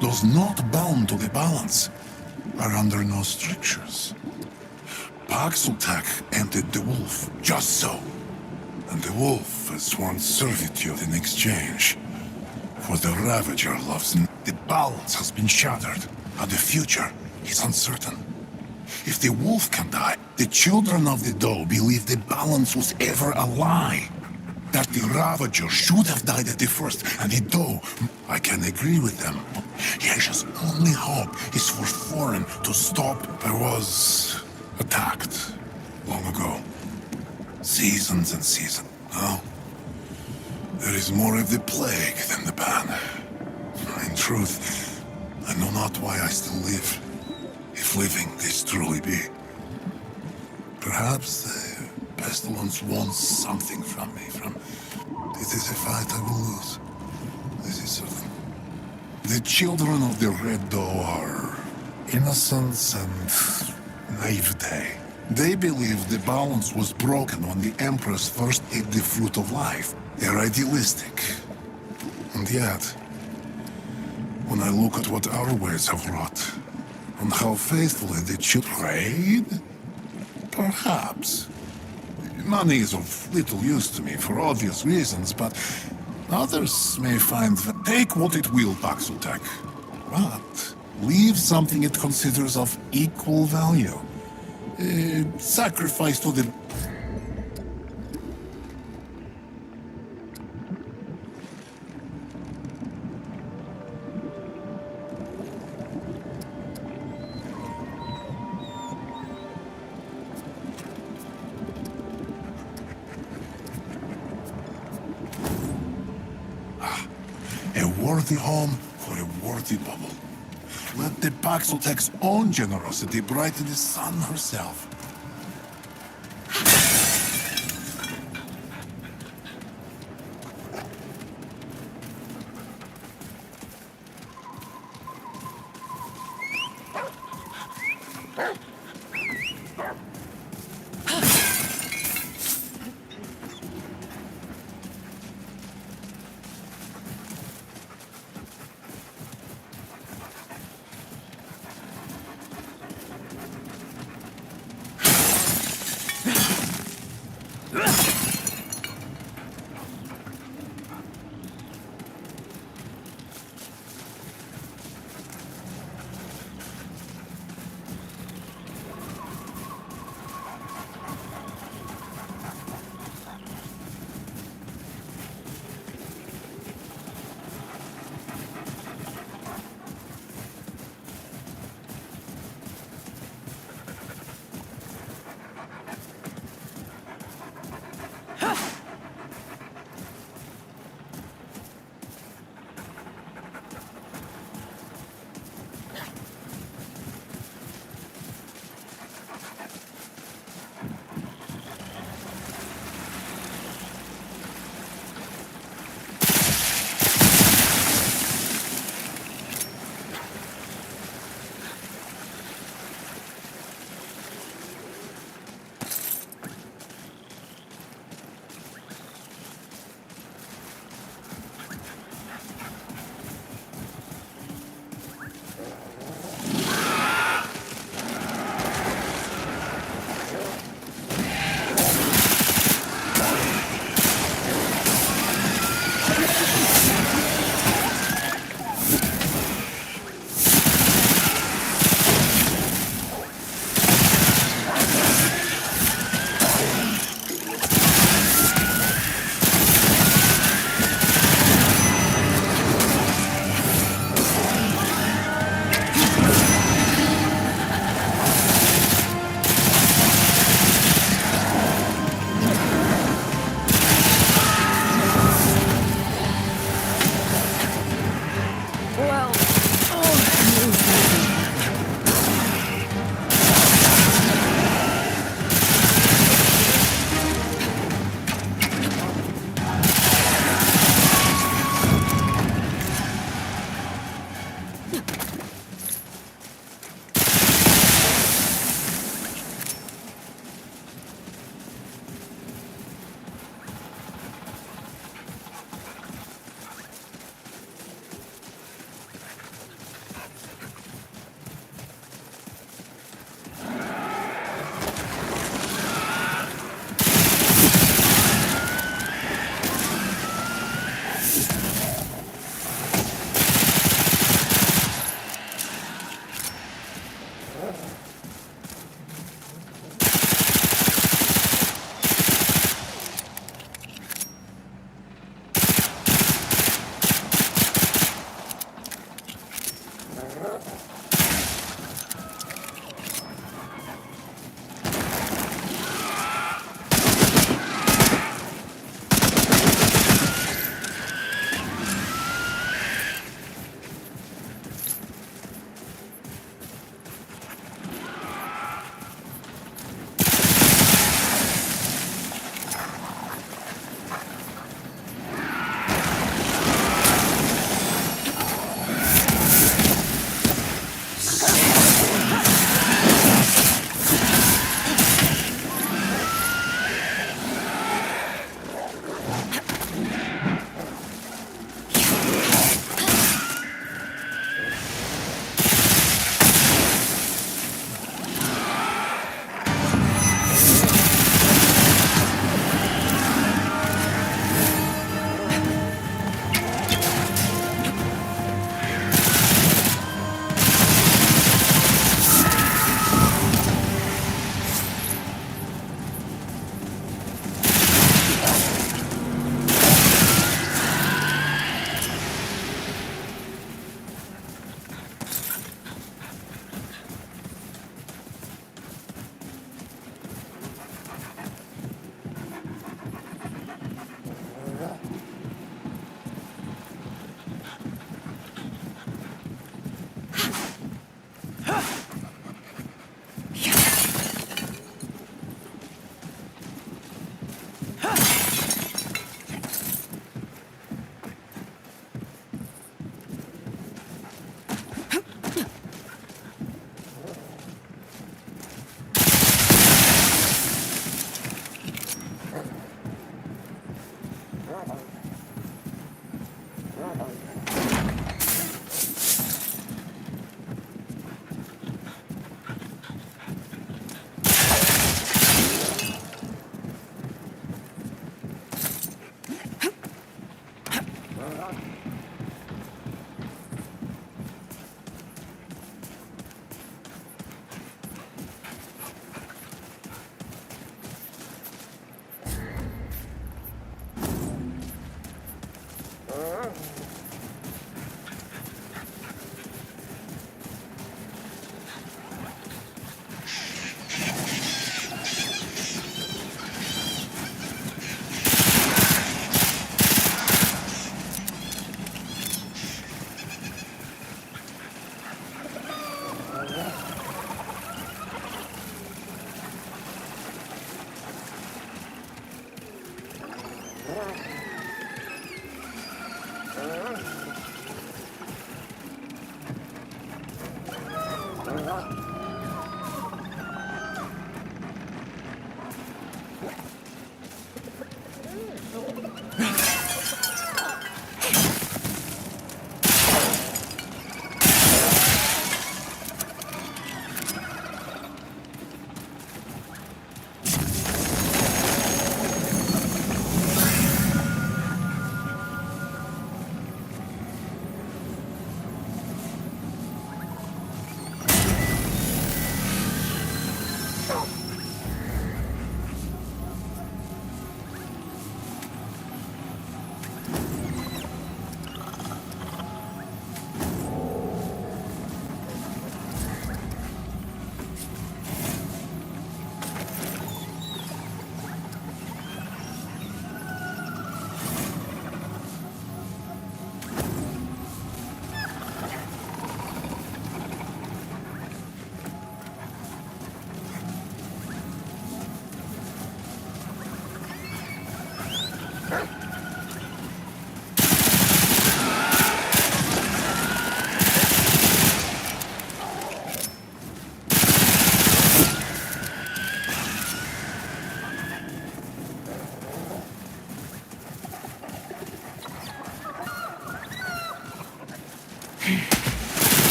those not bound to the balance, are under no strictures. Paxotech emptied the wolf, just so. And the wolf has sworn servitude in exchange. For the Ravager loves the balance has been shattered, and the future is uncertain. If the wolf can die, the children of the doe believe the balance was ever a lie. That the Ravager should have died at the first, and the doe, I can agree with them. Yesha's only hope is for foreign to stop. I was attacked long ago. Seasons and seasons. Now, there is more of the plague than the ban. In truth, I know not why I still live, if living this truly be. Perhaps the pestilence wants something from me, It is a fight I will lose. This is certain. The children of the Red Doe are innocence and naivete. They believe the balance was broken when the Empress first ate the fruit of life. They're idealistic. And yet, when I look at what our ways have wrought, and how faithfully the children prayed, perhaps. Money is of little use to me for obvious reasons, but others may find that take what it will, Paxotech, but leave something it considers of equal value. Sacrifice to the... A worthy home for a worthy bubble. Let the Paxotech's own generosity brighten the sun herself.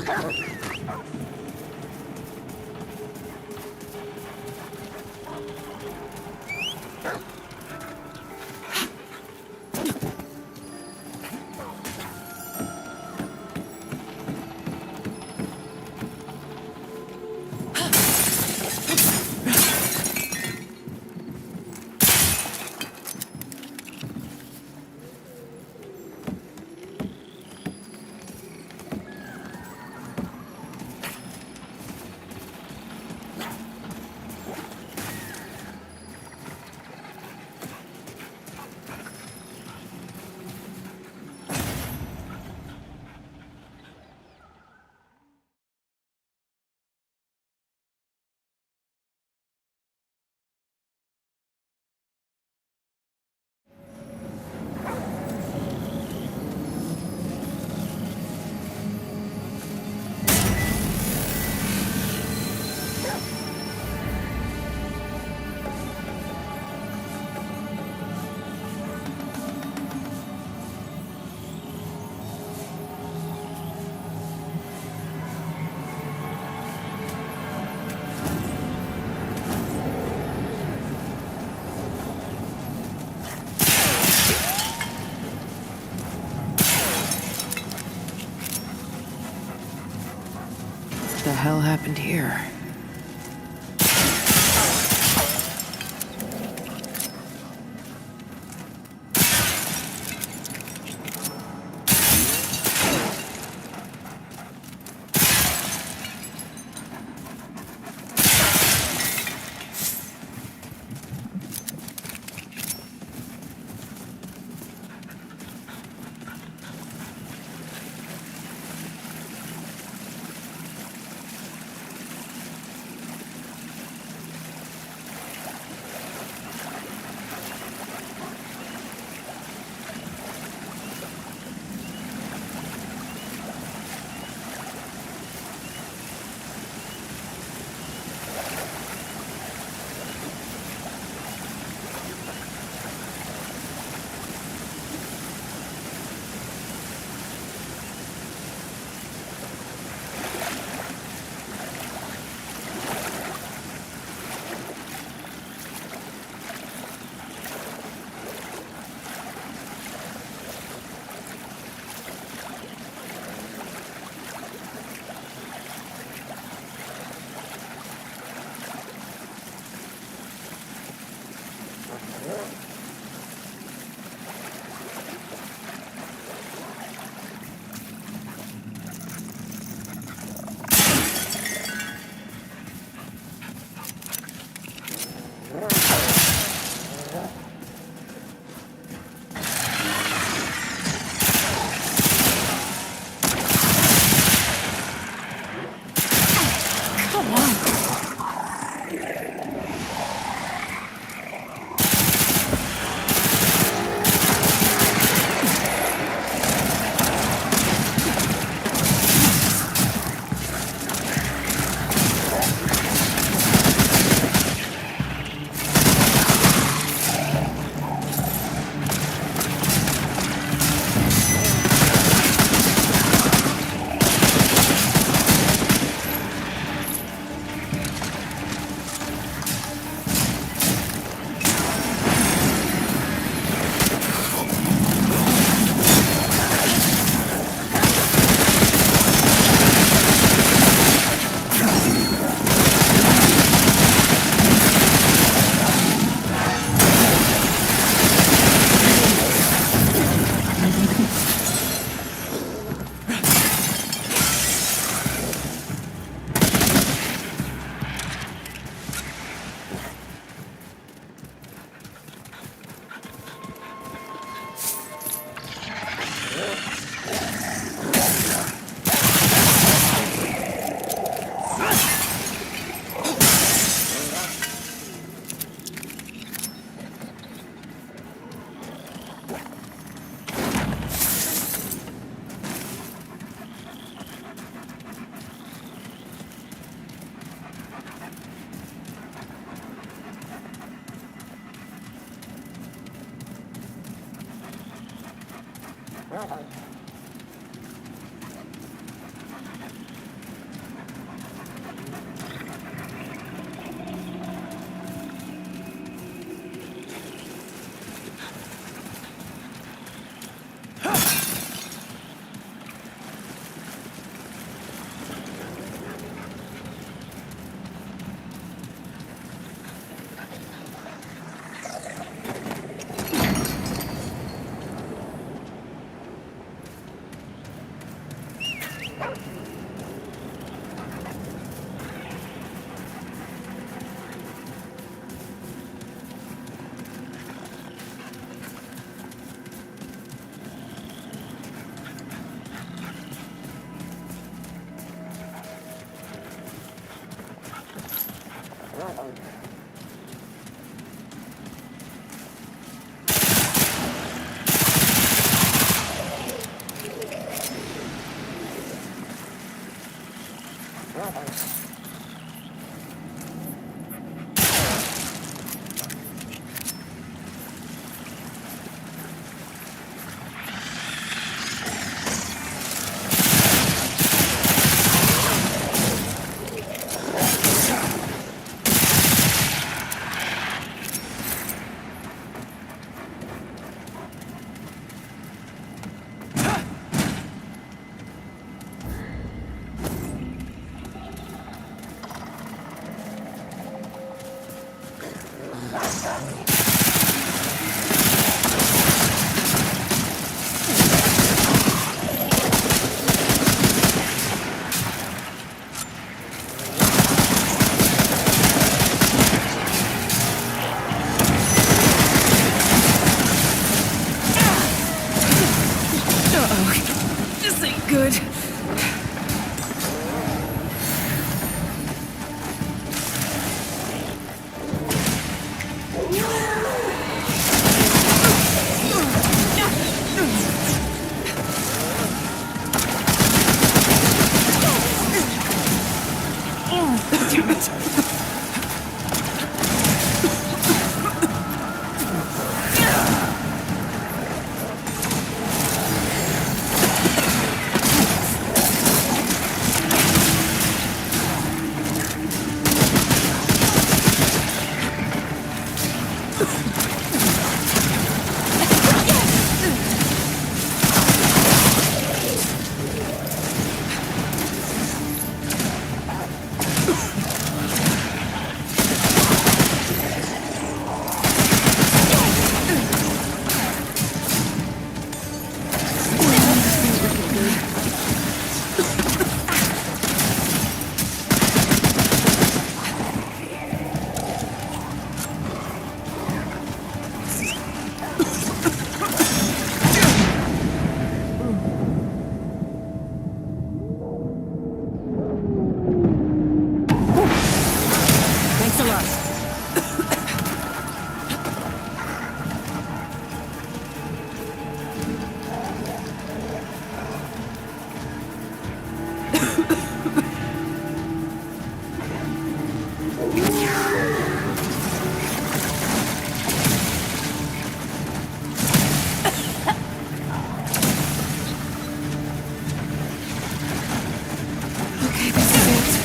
What the hell happened here? Uh-oh. This ain't good. Damn it. Thanks a lot. Okay, this is it.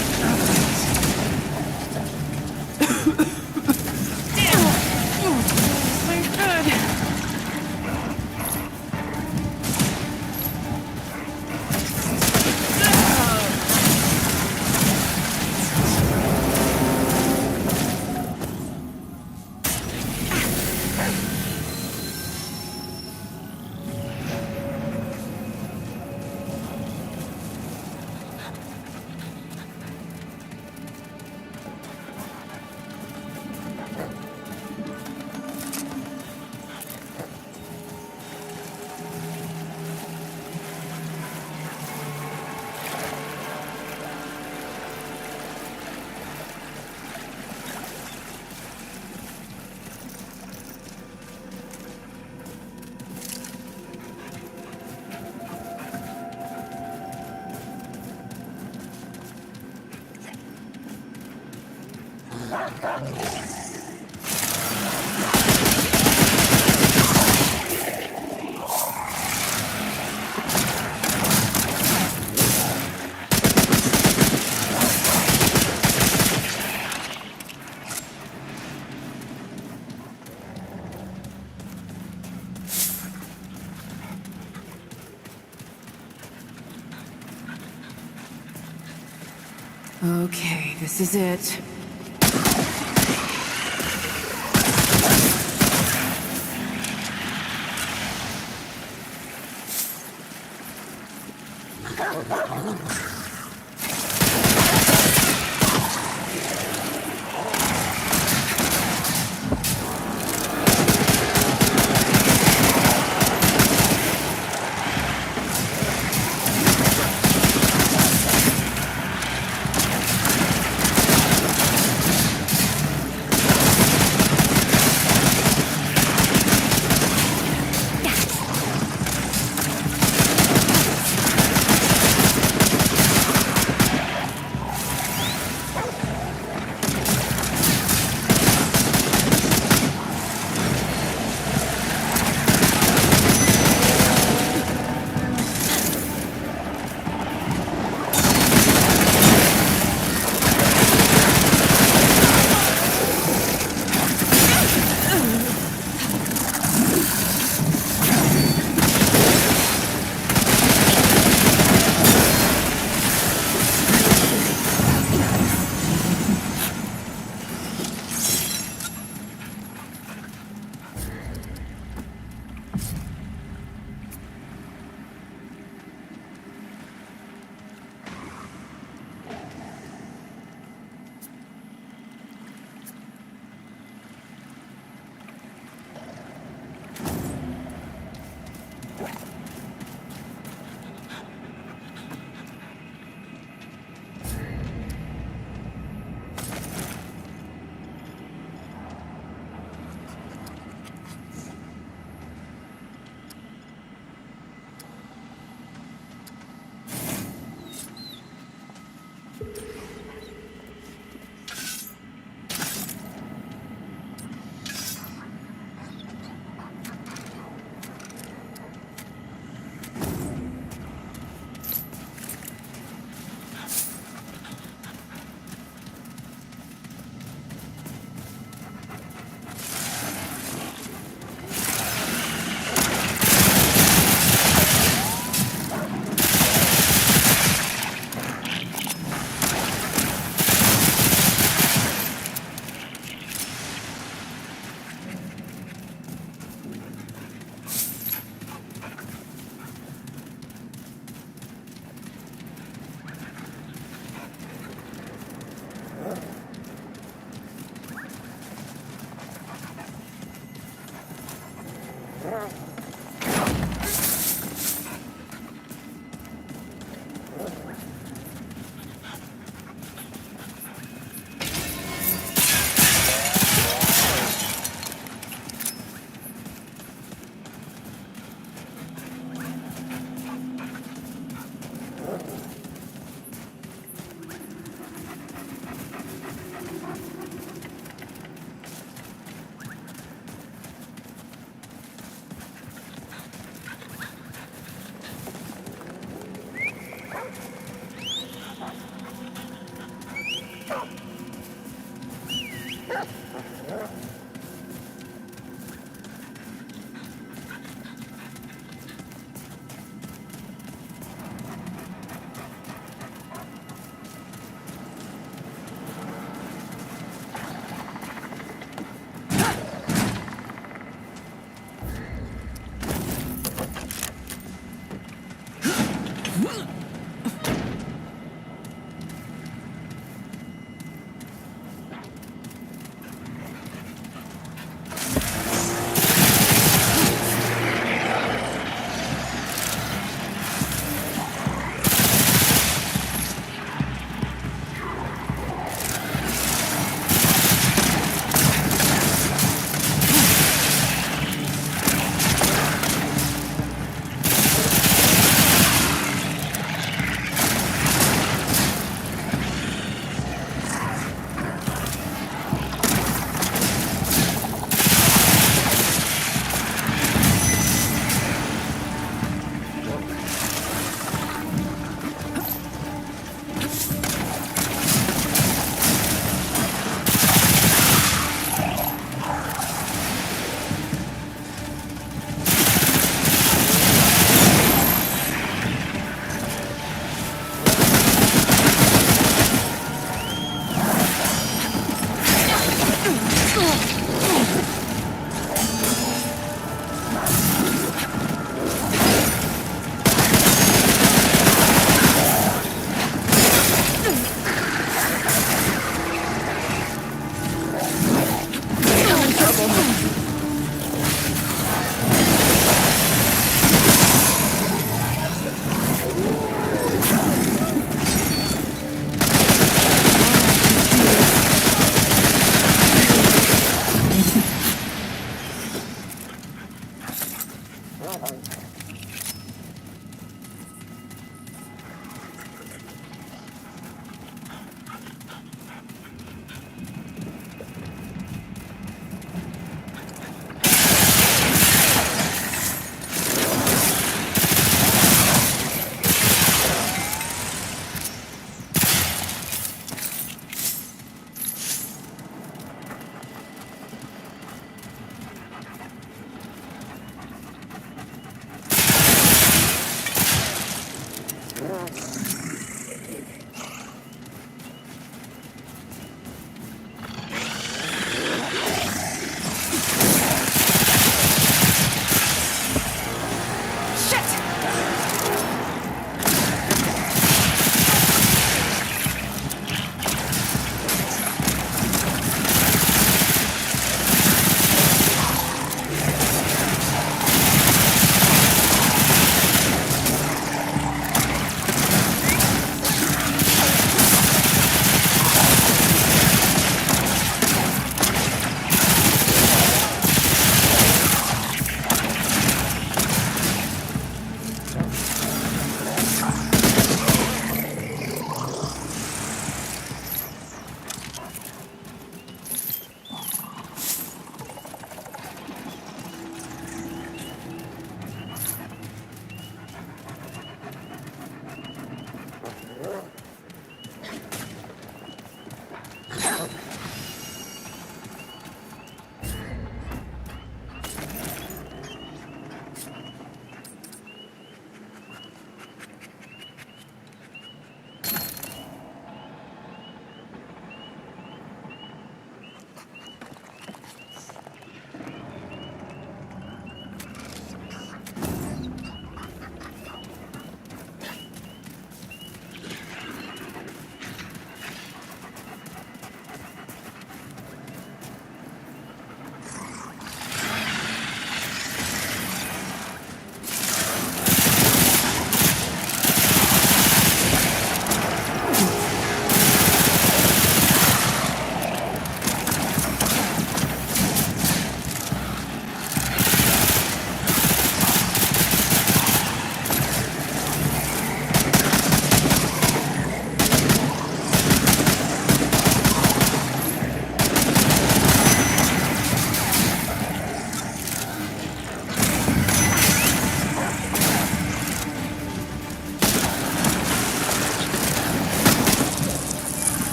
My God. Okay, this is it.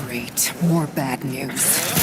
Great. More bad news.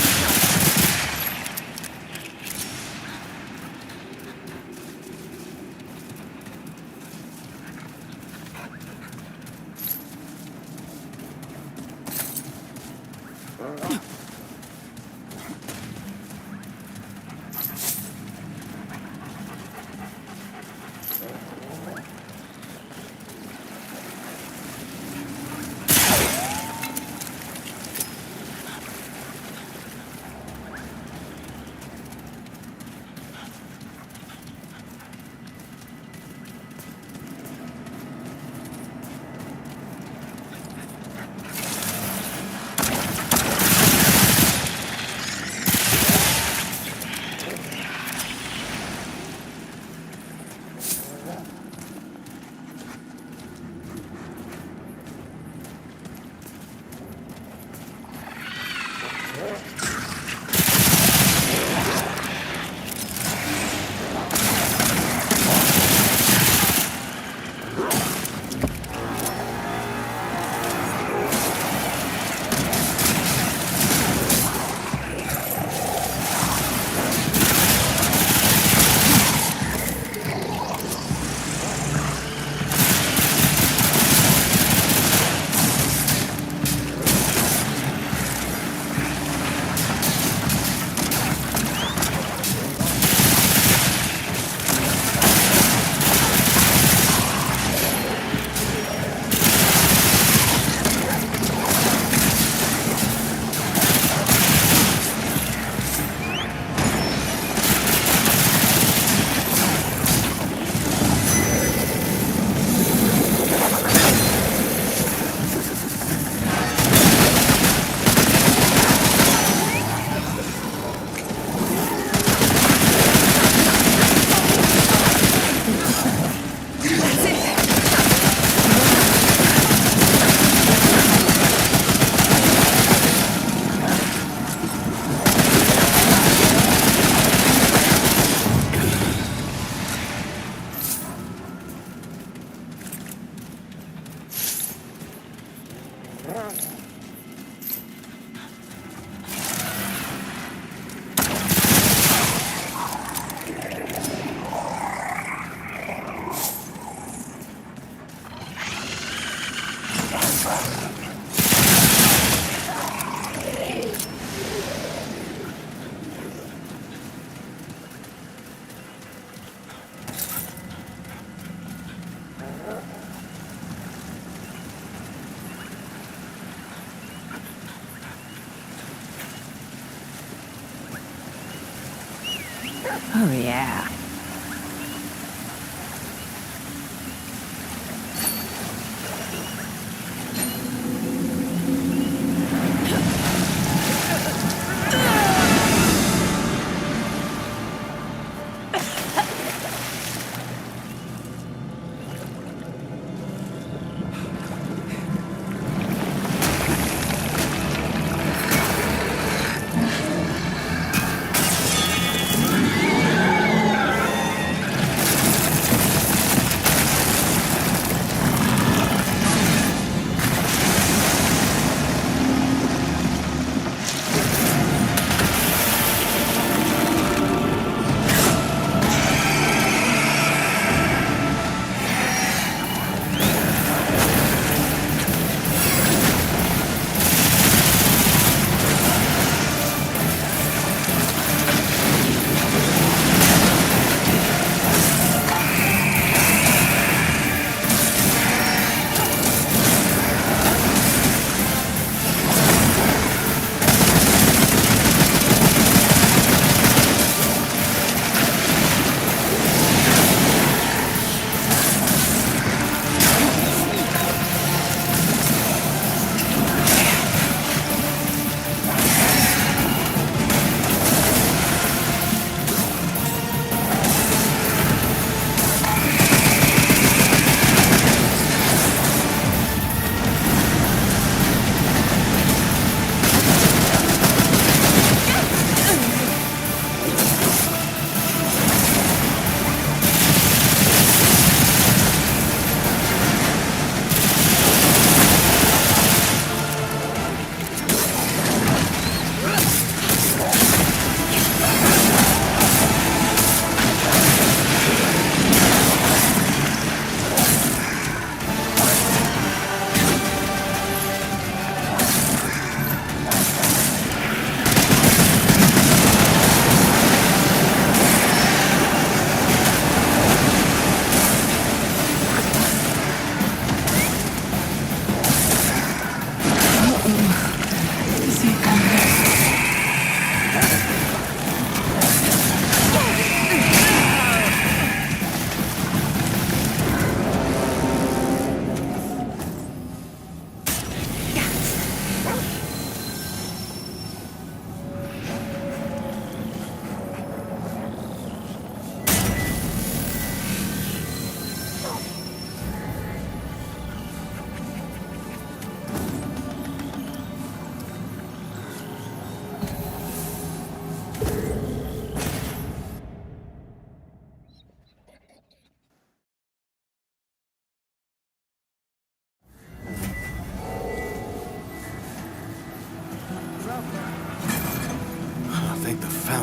Oh, yeah.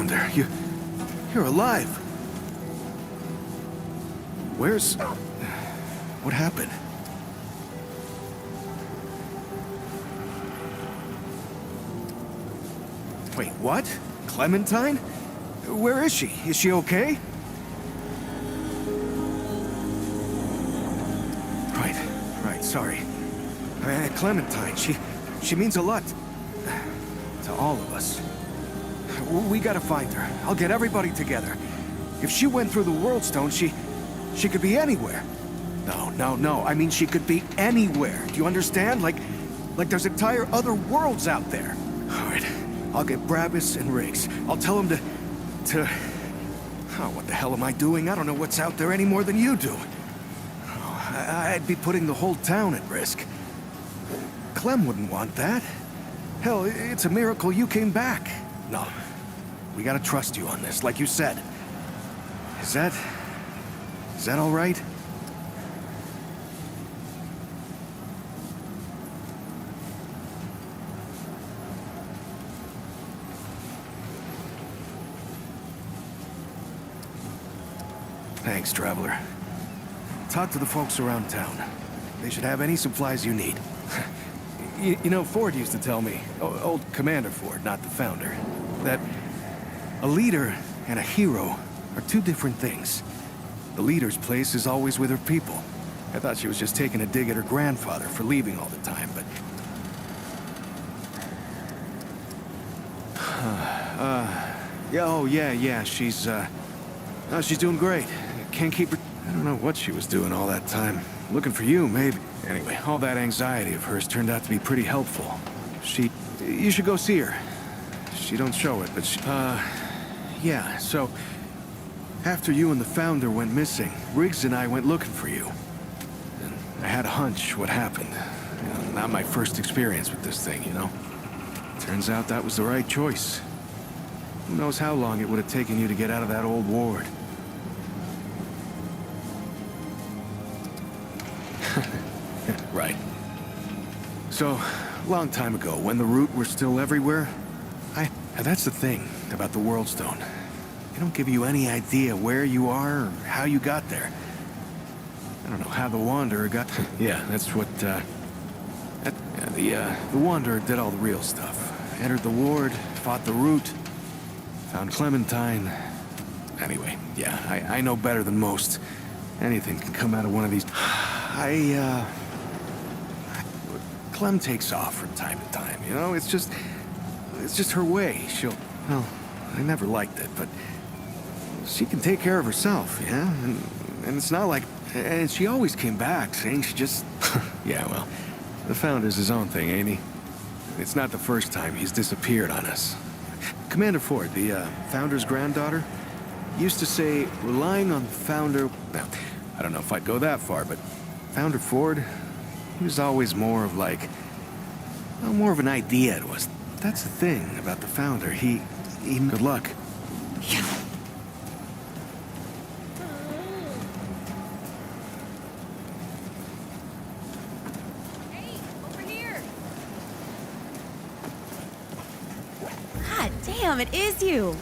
Founder. You're alive. Where's... What happened? Wait, what? Clementine? Where is she? Is she okay? Right, sorry. Clementine, she means a lot to all of us. We gotta find her. I'll get everybody together. If she went through the World Stone, she could be anywhere. No. I mean, she could be anywhere. Do you understand? Like there's entire other worlds out there. All right. I'll get Brabus and Riggs. I'll tell them to... Oh, what the hell am I doing? I don't know what's out there any more than you do. Oh, I'd be putting the whole town at risk. Clem wouldn't want that. Hell, it's a miracle you came back. No. We gotta trust you on this, like you said. Is that all right? Thanks, Traveler. Talk to the folks around town. They should have any supplies you need. You know, Ford used to tell me, old Commander Ford, not the Founder, that a leader and a hero are two different things. The leader's place is always with her people. I thought she was just taking a dig at her grandfather for leaving all the time, but... yeah, she's doing great. Can't keep her... I don't know what she was doing all that time. Looking for you, maybe. Anyway, all that anxiety of hers turned out to be pretty helpful. You should go see her. She don't show it, but yeah, so... After you and the Founder went missing, Riggs and I went looking for you. And I had a hunch what happened. You know, not my first experience with this thing, you know? Turns out that was the right choice. Who knows how long it would have taken you to get out of that old ward. Right. So, a long time ago, when the Root were still everywhere, that's the thing about the World Stone. They don't give you any idea where you are or how you got there. I don't know how the Wanderer got... Yeah, that's what, the Wanderer did all the real stuff. Entered the ward, fought the Root, found Clementine. Anyway, yeah, I know better than most. Anything can come out of one of these... Clem takes off from time to time, you know? It's just her way. Well, I never liked it, but she can take care of herself, yeah? And it's not like... And she always came back, saying she just... Yeah, well, the Founder's his own thing, ain't he? It's not the first time he's disappeared on us. Commander Ford, the Founder's granddaughter, used to say, relying on the Founder... Now, I don't know if I'd go that far, but Founder Ford, he was always more of like... Well, more of an idea to us. That's the thing about the Founder. He good luck. Yeah. Hey, over here. God damn, it is you.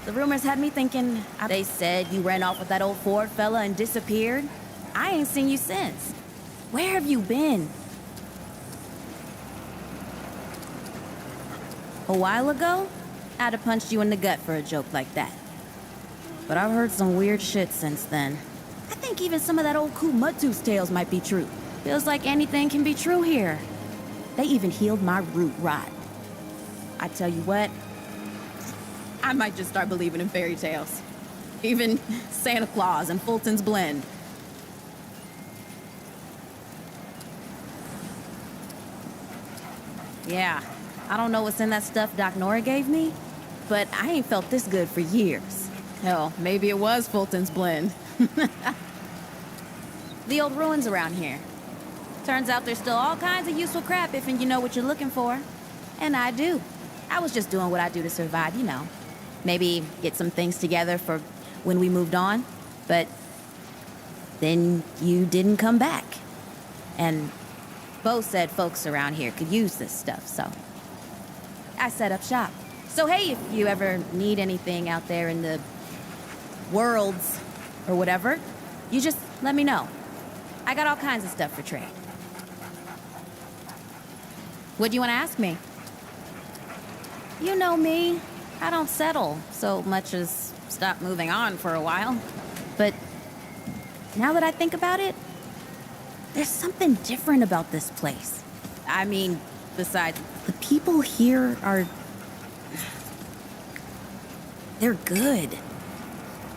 The rumors had me thinking... They said you ran off with that old Ford fella and disappeared. I ain't seen you since. Where have you been? A while ago, I'd have punched you in the gut for a joke like that. But I've heard some weird shit since then. I think even some of that old Kumutsu's tales might be true. Feels like anything can be true here. They even healed my root rot. I tell you what, I might just start believing in fairy tales. Even Santa Claus and Fulton's Blend. Yeah, I don't know what's in that stuff Doc Nora gave me, but I ain't felt this good for years. Hell, maybe it was Fulton's Blend. The old ruins around here. Turns out there's still all kinds of useful crap if you know what you're looking for. And I do. I was just doing what I do to survive, you know. Maybe get some things together for when we moved on. But then you didn't come back. And Bo said folks around here could use this stuff, so I set up shop. So hey, if you ever need anything out there in the worlds or whatever, you just let me know. I got all kinds of stuff for trade. What do you want to ask me? You know me. I don't settle so much as stop moving on for a while. But now that I think about it, there's something different about this place. I mean, besides, the people here are... they're good.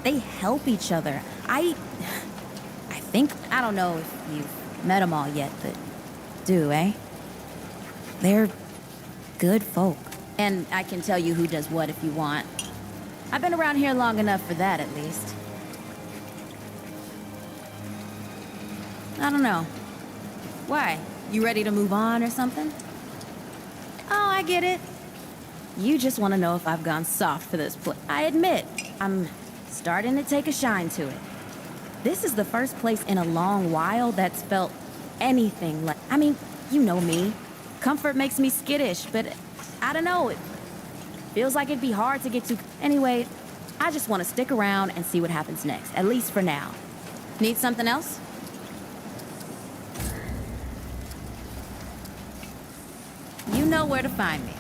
They help each other. I think, I don't know if you've met them all yet, but do, eh? They're good folk. And I can tell you who does what if you want. I've been around here long enough for that, at least. I don't know. Why? You ready to move on or something? Oh, I get it. You just want to know if I've gone soft for this place. I admit, I'm starting to take a shine to it. This is the first place in a long while that's felt anything like... I mean, you know me. Comfort makes me skittish, but I don't know. It feels like it'd be hard to get to... Anyway, I just want to stick around and see what happens next, at least for now. Need something else? You know where to find me.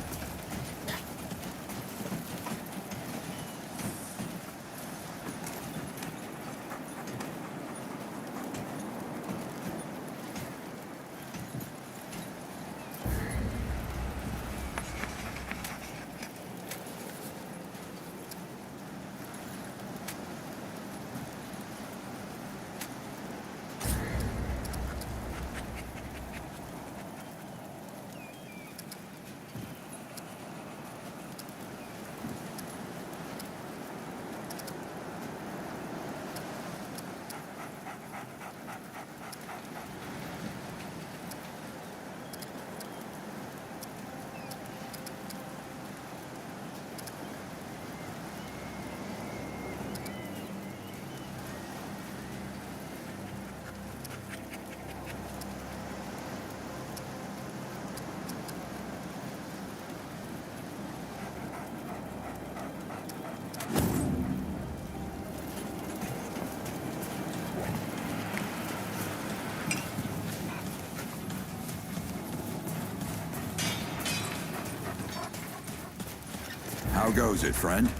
How goes it, friend?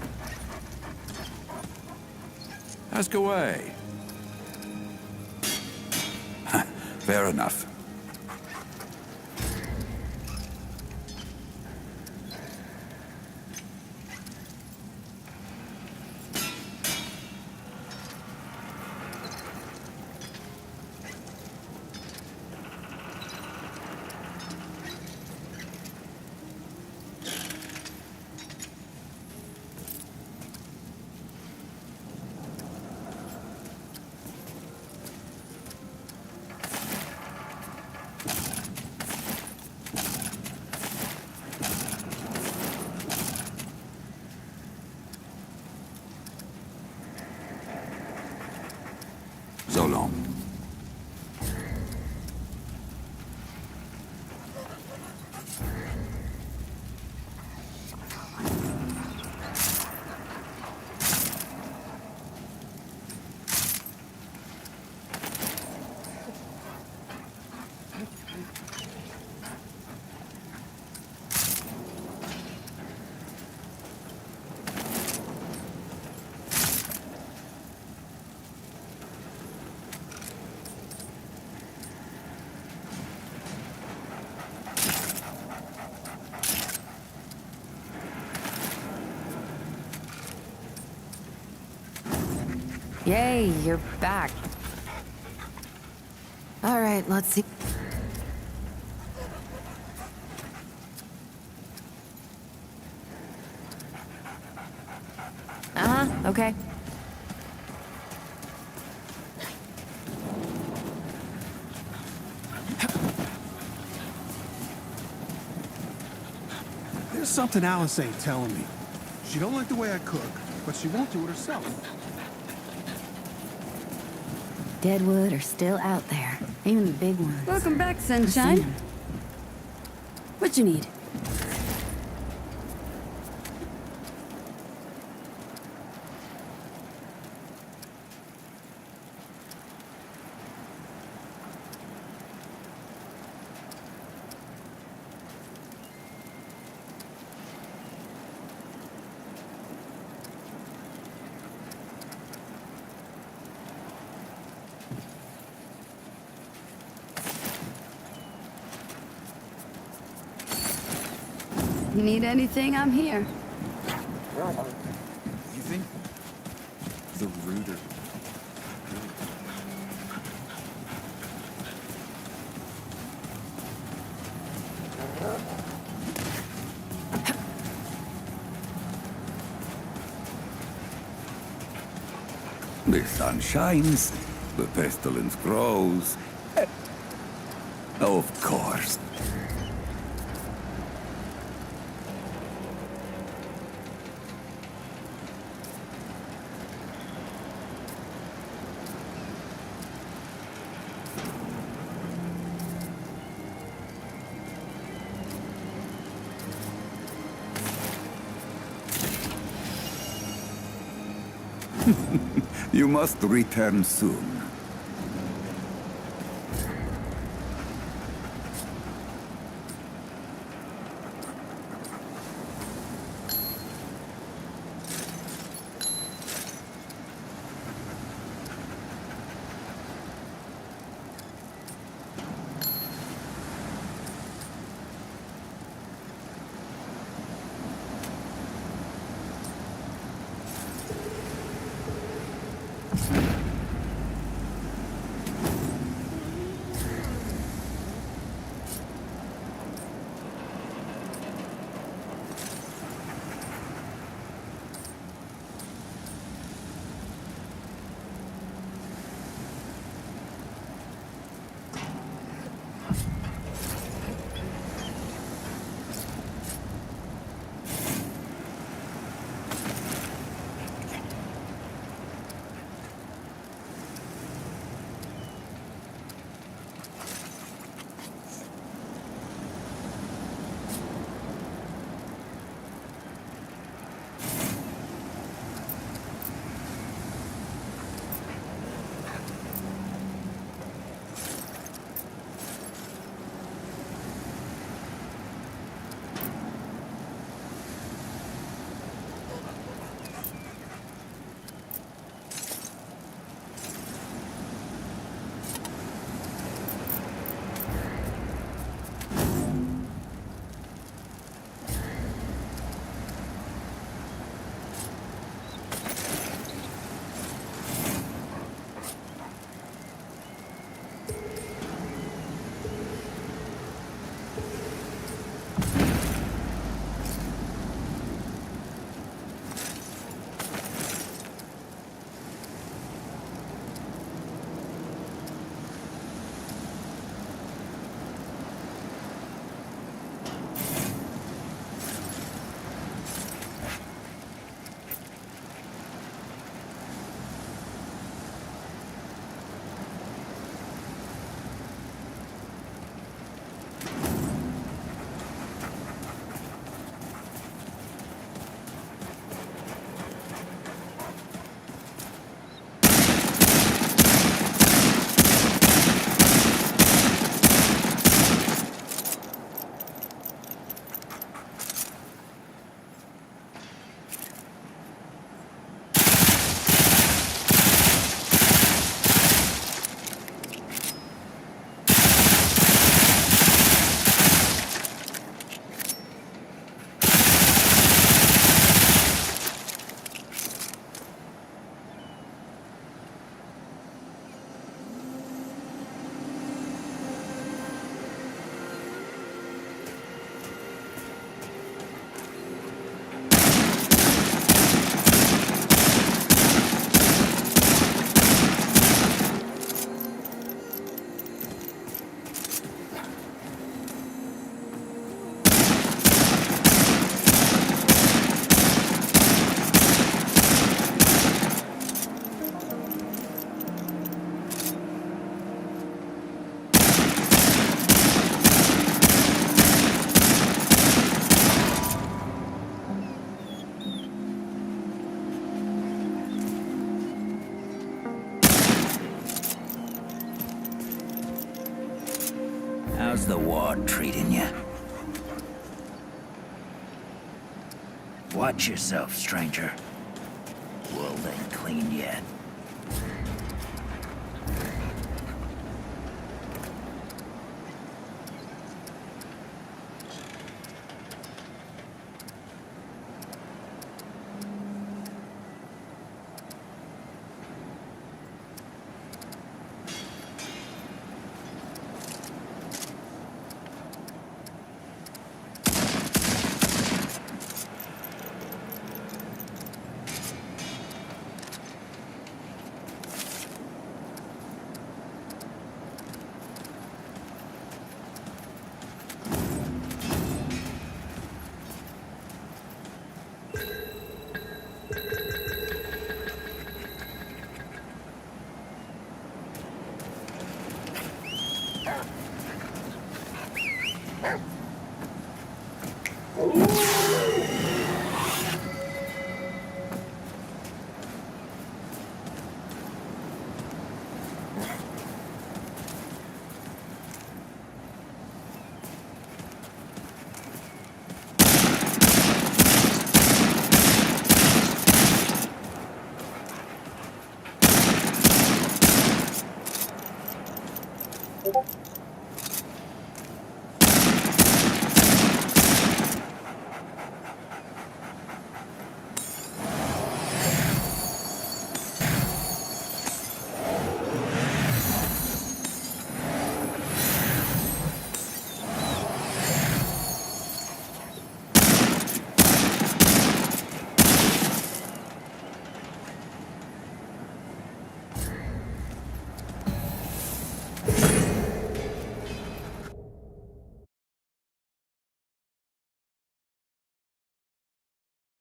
Ask away. Fair enough. So long. Yay, you're back. All right, let's see. Okay. There's something Alice ain't telling me. She don't like the way I cook, but she won't do it herself. Deadwood are still out there, even the big ones. Welcome back, I've seen Sunshine. 'em. What you need? You need anything, I'm here. You think the rooter... The sun shines, the pestilence grows. Of course. You must return soon. How's the ward treating you? Watch yourself, stranger. World ain't clean yet.